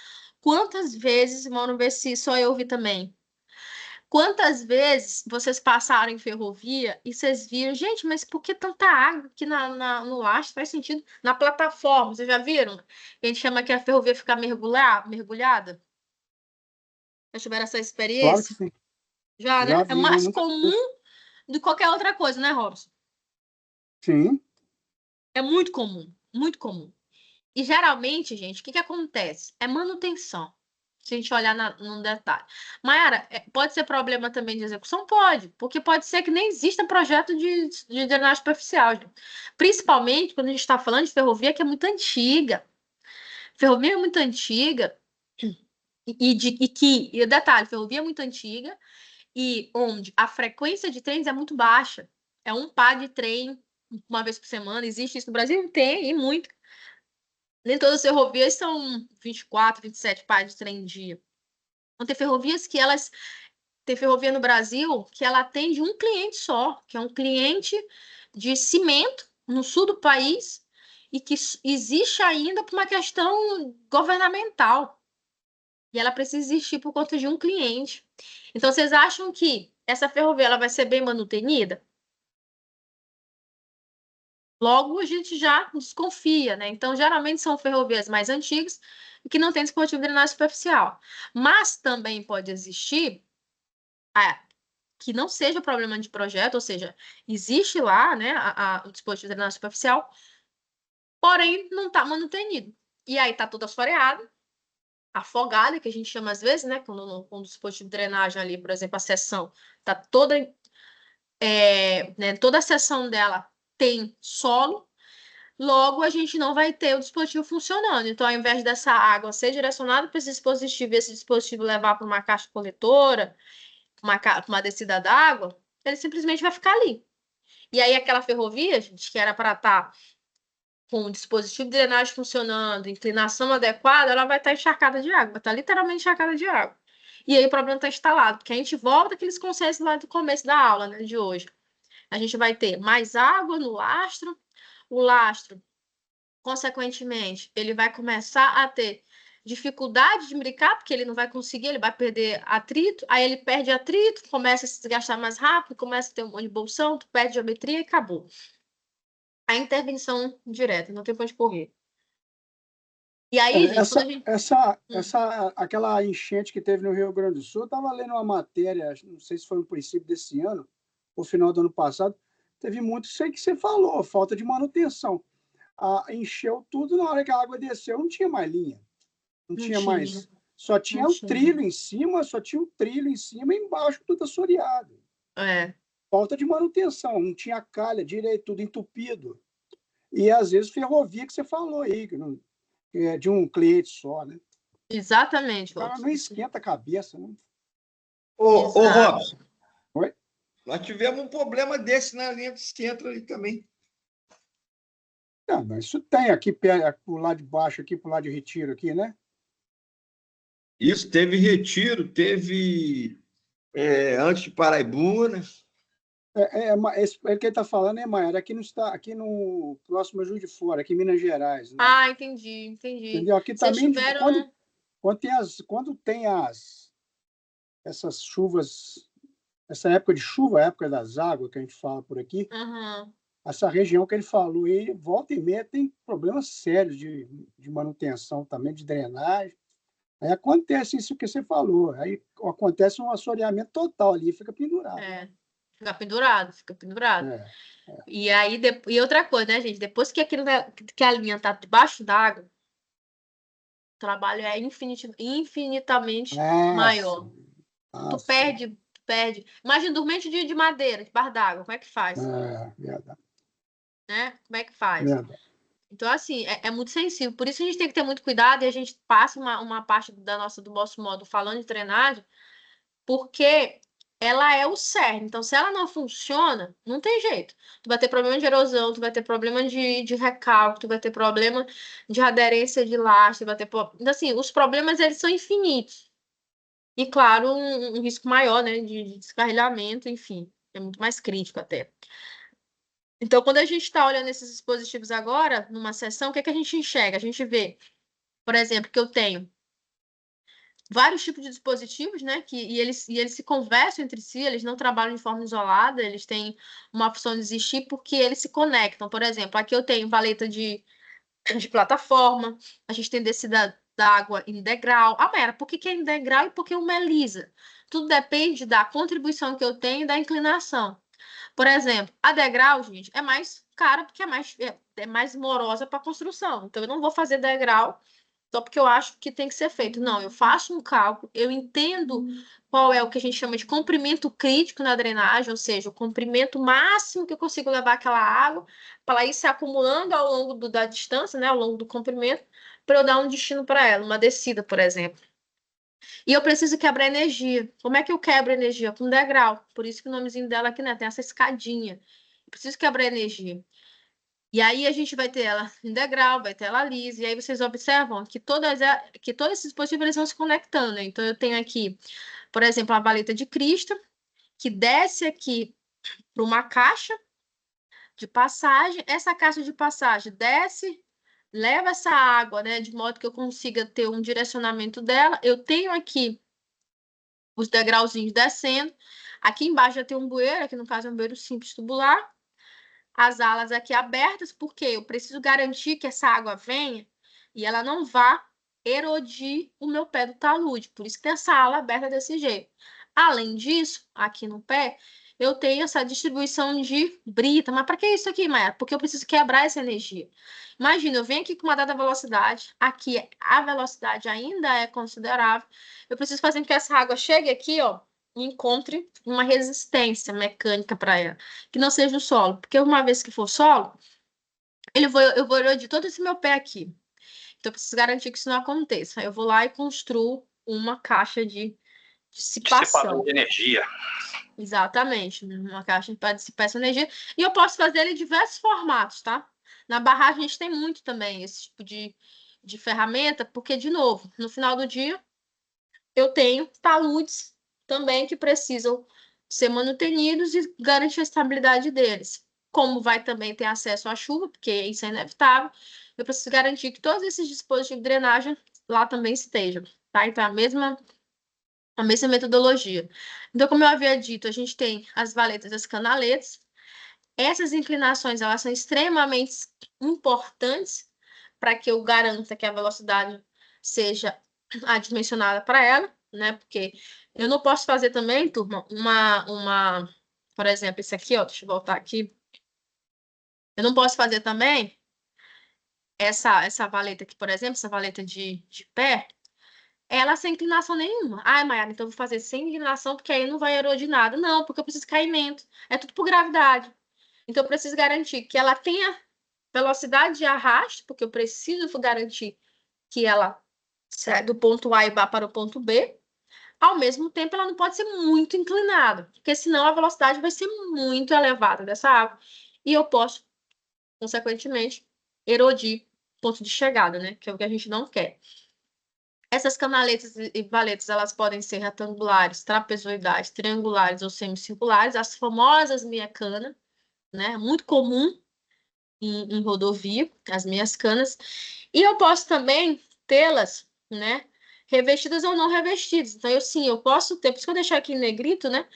S1: Quantas vezes, vamos ver se só eu vi também. Quantas vezes vocês passaram em ferrovia e vocês viram, gente, mas por que tanta água aqui no lastro? Faz sentido. Na plataforma, vocês já viram? A gente chama que a ferrovia fica mergulhada. Já tiveram essa
S6: Claro que
S1: experiência?
S6: sim.
S1: Já, né?
S6: Já
S1: É
S6: vi
S1: mais
S6: muitas vezes.
S1: comum do que qualquer outra coisa, né, Robson?
S6: Sim,
S1: É muito comum, muito comum. E geralmente, gente, o que acontece? É manutenção. Se a gente olhar num detalhe. Mayara, pode ser problema também de execução? Pode, porque pode ser que nem exista projeto de drenagem superficial. Gente. Principalmente quando a gente está falando de ferrovia que é muito antiga. Ferrovia é muito antiga e detalhe, ferrovia é muito antiga e onde a frequência de trens é muito baixa. É um par de trem uma vez por semana. Existe isso no Brasil? Tem, e muito. Nem todas as ferrovias são 24, 27 pares de trem em dia. Então, tem ferrovias que elas... Tem ferrovia no Brasil que ela atende um cliente só, que é um cliente de cimento no sul do país e que existe ainda por uma questão governamental. E ela precisa existir por conta de um cliente. Então, vocês acham que essa ferrovia ela vai ser bem manutenida? Logo, a gente já desconfia, né? Então, geralmente são ferrovias mais antigas e que não têm dispositivo de drenagem superficial. Mas também pode existir que não seja problema de projeto, ou seja, existe lá, né, o dispositivo de drenagem superficial, porém não está manutenido. E aí está toda assoreada, afogada, que a gente chama às vezes, né, quando o dispositivo de drenagem ali, por exemplo, a seção está toda né, toda a seção dela tem solo, logo a gente não vai ter o dispositivo funcionando. Então, ao invés dessa água ser direcionada para esse dispositivo e esse dispositivo levar para uma caixa coletora, uma descida d'água, ele simplesmente vai ficar ali. E aí aquela ferrovia, gente, que era para estar com o dispositivo de drenagem funcionando, inclinação adequada, ela vai estar encharcada de água, vai estar literalmente encharcada de água. E aí o problema está instalado, porque a gente volta àqueles conceitos lá do começo da aula, né, de hoje. A gente vai ter mais água no lastro, o lastro, consequentemente, ele vai começar a ter dificuldade de imbricar, porque ele não vai conseguir, ele vai perder atrito, aí ele perde atrito, começa a se desgastar mais rápido, começa a ter um monte de bolsão, tu perde geometria e acabou. A intervenção direta, não tem pra onde correr. E aí, gente, quando a gente...
S6: aquela enchente que teve no Rio Grande do Sul, eu estava lendo uma matéria, não sei se foi no princípio desse ano, ou final do ano passado, teve muito isso aí que você falou, falta de manutenção. Encheu tudo, na hora que a água desceu, não tinha mais linha. Não tinha mais. Só tinha trilho em cima, e embaixo tudo assoreado. Falta de manutenção, não tinha calha direito, tudo entupido. E às vezes ferrovia que você falou aí, que não, é de um cliente só, né?
S1: Exatamente.
S6: O cara não esquenta a cabeça, né?
S10: Ô, Robson.
S6: Oi?
S10: Nós tivemos um problema desse na linha do centro ali também.
S6: Não, mas isso tem aqui por lado de baixo, aqui por lado de Retiro, aqui, né?
S10: Isso, teve Retiro, teve antes de Paraibuna.
S6: Esse que ele está falando, Maia, aqui no próximo Juiz de Fora, aqui em Minas Gerais. Né?
S1: Entendi.
S6: Entendeu? Aqui
S1: Vocês
S6: também,
S1: tiveram...
S6: quando tem essas chuvas, essa época de chuva, a época das águas que a gente fala por aqui, essa região que ele falou aí, volta e meia, tem problemas sérios de manutenção também, de drenagem. Aí acontece isso que você falou, aí acontece um assoreamento total ali, fica pendurado.
S1: Fica pendurado. E aí, e outra coisa, né, gente? Depois que a linha tá debaixo d'água, o trabalho é infinitamente maior. Tu perde. Imagina dormente de madeira, debaixo d'água, como é que faz?
S6: Verdade.
S1: Né? Como é que faz?
S6: Verdade.
S1: Então, assim, é muito sensível. Por isso a gente tem que ter muito cuidado e a gente passa uma parte do nosso modo falando de drenagem, porque ela é o cerne. Então, se ela não funciona, não tem jeito. Tu vai ter problema de erosão, tu vai ter problema de recalque, tu vai ter problema de aderência de lastro, vai ter... Então, assim, os problemas, eles são infinitos. E, claro, um risco maior, né, de descarrilhamento, enfim. É muito mais crítico até. Então, quando a gente está olhando esses dispositivos agora, numa sessão, o que é que a gente enxerga? A gente vê, por exemplo, que eu tenho vários tipos de dispositivos, né? E eles se conversam entre si, eles não trabalham de forma isolada, eles têm uma opção de existir porque eles se conectam. Por exemplo, aqui eu tenho valeta de plataforma, a gente tem descida d'água em degrau. Mayara, por que é em degrau e por que uma é lisa? Tudo depende da contribuição que eu tenho e da inclinação. Por exemplo, a degrau, gente, é mais cara porque é mais morosa para construção. Então, eu não vou fazer degrau só porque eu acho que tem que ser feito. Não, eu faço um cálculo, eu entendo qual é o que a gente chama de comprimento crítico na drenagem, ou seja, o comprimento máximo que eu consigo levar aquela água para ela ir se acumulando ao longo da distância, né, ao longo do comprimento, para eu dar um destino para ela, uma descida, por exemplo. E eu preciso quebrar energia. Como é que eu quebro energia? Com degrau. Por isso que o nomezinho dela aqui, né, tem essa escadinha. Eu preciso quebrar energia. E aí a gente vai ter ela em degrau, vai ter ela lisa. E aí vocês observam que todos esses dispositivos eles vão se conectando. Né? Então eu tenho aqui, por exemplo, a valeta de crista, que desce aqui para uma caixa de passagem. Essa caixa de passagem desce, leva essa água, né, de modo que eu consiga ter um direcionamento dela. Eu tenho aqui os degrauzinhos descendo. Aqui embaixo já tem um bueiro, aqui no caso é um bueiro simples tubular. As alas aqui abertas, porque eu preciso garantir que essa água venha e ela não vá erodir o meu pé do talude. Por isso que tem essa ala aberta desse jeito. Além disso, aqui no pé, eu tenho essa distribuição de brita. Mas para que isso aqui, Maia? Porque eu preciso quebrar essa energia. Imagina, eu venho aqui com uma dada velocidade, aqui a velocidade ainda é considerável. Eu preciso fazer com que essa água chegue aqui, ó, encontre uma resistência mecânica para ela, que não seja o solo, porque uma vez que for solo, eu vou erodir todo esse meu pé aqui. Então, eu preciso garantir que isso não aconteça. Eu vou lá e construo uma caixa de dissipação.
S7: Dissipador de energia.
S1: Exatamente, uma caixa para dissipar essa energia. E eu posso fazer ele em diversos formatos, tá? Na barragem a gente tem muito também esse tipo de ferramenta, porque, de novo, no final do dia, eu tenho taludes também que precisam ser manutenidos e garantir a estabilidade deles. Como vai também ter acesso à chuva, porque isso é inevitável, eu preciso garantir que todos esses dispositivos de drenagem lá também estejam, tá? Então, a mesma metodologia. Então, como eu havia dito, a gente tem as valetas e as canaletas. Essas inclinações, elas são extremamente importantes para que eu garanta que a velocidade seja adimensionada para ela, né? Porque eu não posso fazer também, turma, por exemplo, esse aqui, ó, deixa eu voltar aqui. Eu não posso fazer também essa valeta aqui, por exemplo, essa valeta de pé, ela sem inclinação nenhuma. Ah, Mayara, então eu vou fazer sem inclinação, porque aí não vai erodir nada. Não, porque eu preciso de caimento. É tudo por gravidade. Então, eu preciso garantir que ela tenha velocidade de arrasto, porque eu preciso garantir que ela sai do ponto A e vá para o ponto B. Ao mesmo tempo, ela não pode ser muito inclinada, porque senão a velocidade vai ser muito elevada dessa água. E eu posso, consequentemente, erodir o ponto de chegada, né? Que é o que a gente não quer. Essas canaletas e valetas, elas podem ser retangulares, trapezoidais, triangulares ou semicirculares, as famosas meia-cana, né? Muito comum em rodovia, as minhas canas. E eu posso também tê-las, né? Revestidas ou não revestidas. Então, eu posso ter, por isso que eu deixei aqui em negrito, né?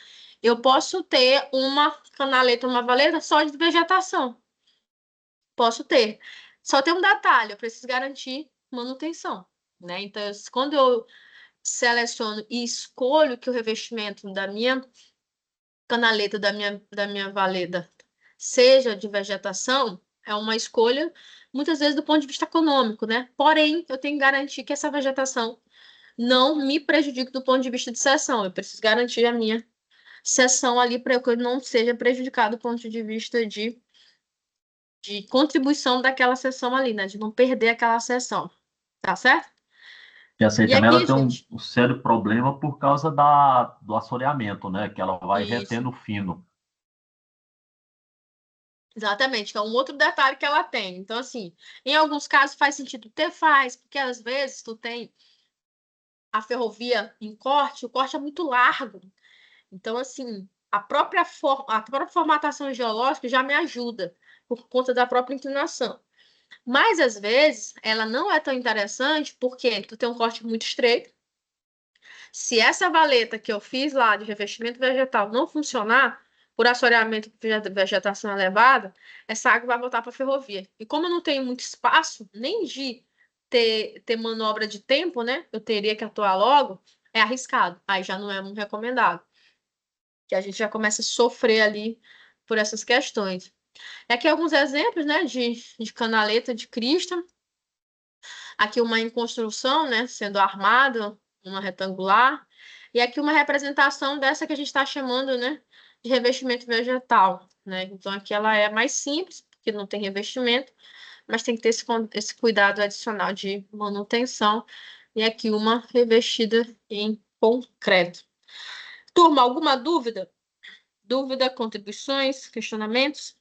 S1: Eu posso ter uma canaleta, uma valeta só de vegetação. Posso ter. Só tem um detalhe, eu preciso garantir manutenção, né? Então, quando eu seleciono e escolho que o revestimento da minha canaleta, da minha valeta, seja de vegetação, é uma escolha, muitas vezes, do ponto de vista econômico, né? Porém, eu tenho que garantir que essa vegetação não me prejudique do ponto de vista de seção. Eu preciso garantir a minha seção ali para que eu não seja prejudicado do ponto de vista de contribuição daquela seção ali, né? De não perder aquela seção. Tá certo?
S4: E essa aí
S1: E
S4: também
S1: aqui,
S4: ela tem
S1: gente,
S4: um sério problema por causa do assoreamento, né? Que ela vai
S1: isso.
S4: retendo fino.
S1: Exatamente, que é um outro detalhe que ela tem. Então, assim, em alguns casos faz sentido ter, porque às vezes tu tem a ferrovia em corte, o corte é muito largo. Então, assim, a própria formatação geológica já me ajuda por conta da própria inclinação. Mas, às vezes, ela não é tão interessante porque tu tem um corte muito estreito. Se essa valeta que eu fiz lá de revestimento vegetal não funcionar, por assoreamento de vegetação elevada, essa água vai voltar para a ferrovia. E como eu não tenho muito espaço, nem de ter manobra de tempo, né? Eu teria que atuar logo, é arriscado. Aí já não é muito recomendado. Que a gente já começa a sofrer ali por essas questões. E aqui alguns exemplos, né, de canaleta de crista. Aqui uma em construção, né, sendo armada, uma retangular. E aqui uma representação dessa que a gente está chamando, né, de revestimento vegetal, né? Então aqui ela é mais simples, porque não tem revestimento, mas tem que ter esse cuidado adicional de manutenção. E aqui uma revestida em concreto. Turma, alguma dúvida? Dúvida, contribuições, questionamentos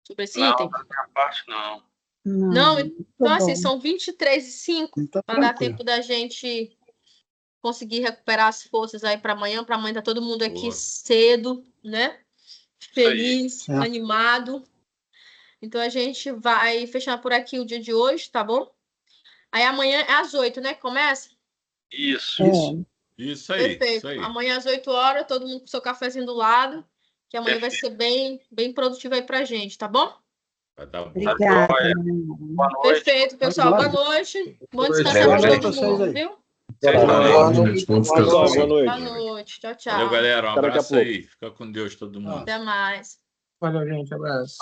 S1: sobre esse item?
S7: Não, da minha parte, não.
S1: Não? Então,
S5: tá
S1: assim,
S5: bom.
S1: são 23h05
S6: Tá
S1: para dar
S6: tranquilo.
S1: tempo da gente conseguir recuperar as forças aí para amanhã. Para amanhã tá todo mundo aqui
S3: Boa.
S1: cedo, né? Feliz,
S6: Certo.
S1: animado. Então, a gente vai fechar por aqui o dia de hoje, tá bom? Aí amanhã é às 8, né? Começa?
S7: Isso.
S6: Isso.
S3: Isso aí,
S1: Perfeito.
S3: isso aí.
S1: Amanhã às 8 horas, todo mundo com seu cafezinho do lado, que amanhã vai ser bem produtivo aí pra gente, tá bom?
S3: Vai dar bom.
S5: Obrigada.
S7: joia. Boa noite.
S1: Perfeito, pessoal. Boa noite. Bom descanso
S10: Boa
S1: para
S10: noite
S1: todo
S6: pra vocês
S1: mundo,
S6: aí.
S1: viu?
S7: Vocês
S3: Boa
S7: também.
S3: noite.
S10: noite.
S3: Bom descanso.
S10: Boa noite.
S1: Boa noite. Tchau, tchau.
S3: Valeu, galera. Um
S10: Até daqui a
S3: abraço
S10: pouco.
S3: aí. Fica com Deus, todo mundo.
S1: Até mais.
S8: Valeu, gente. Abraço.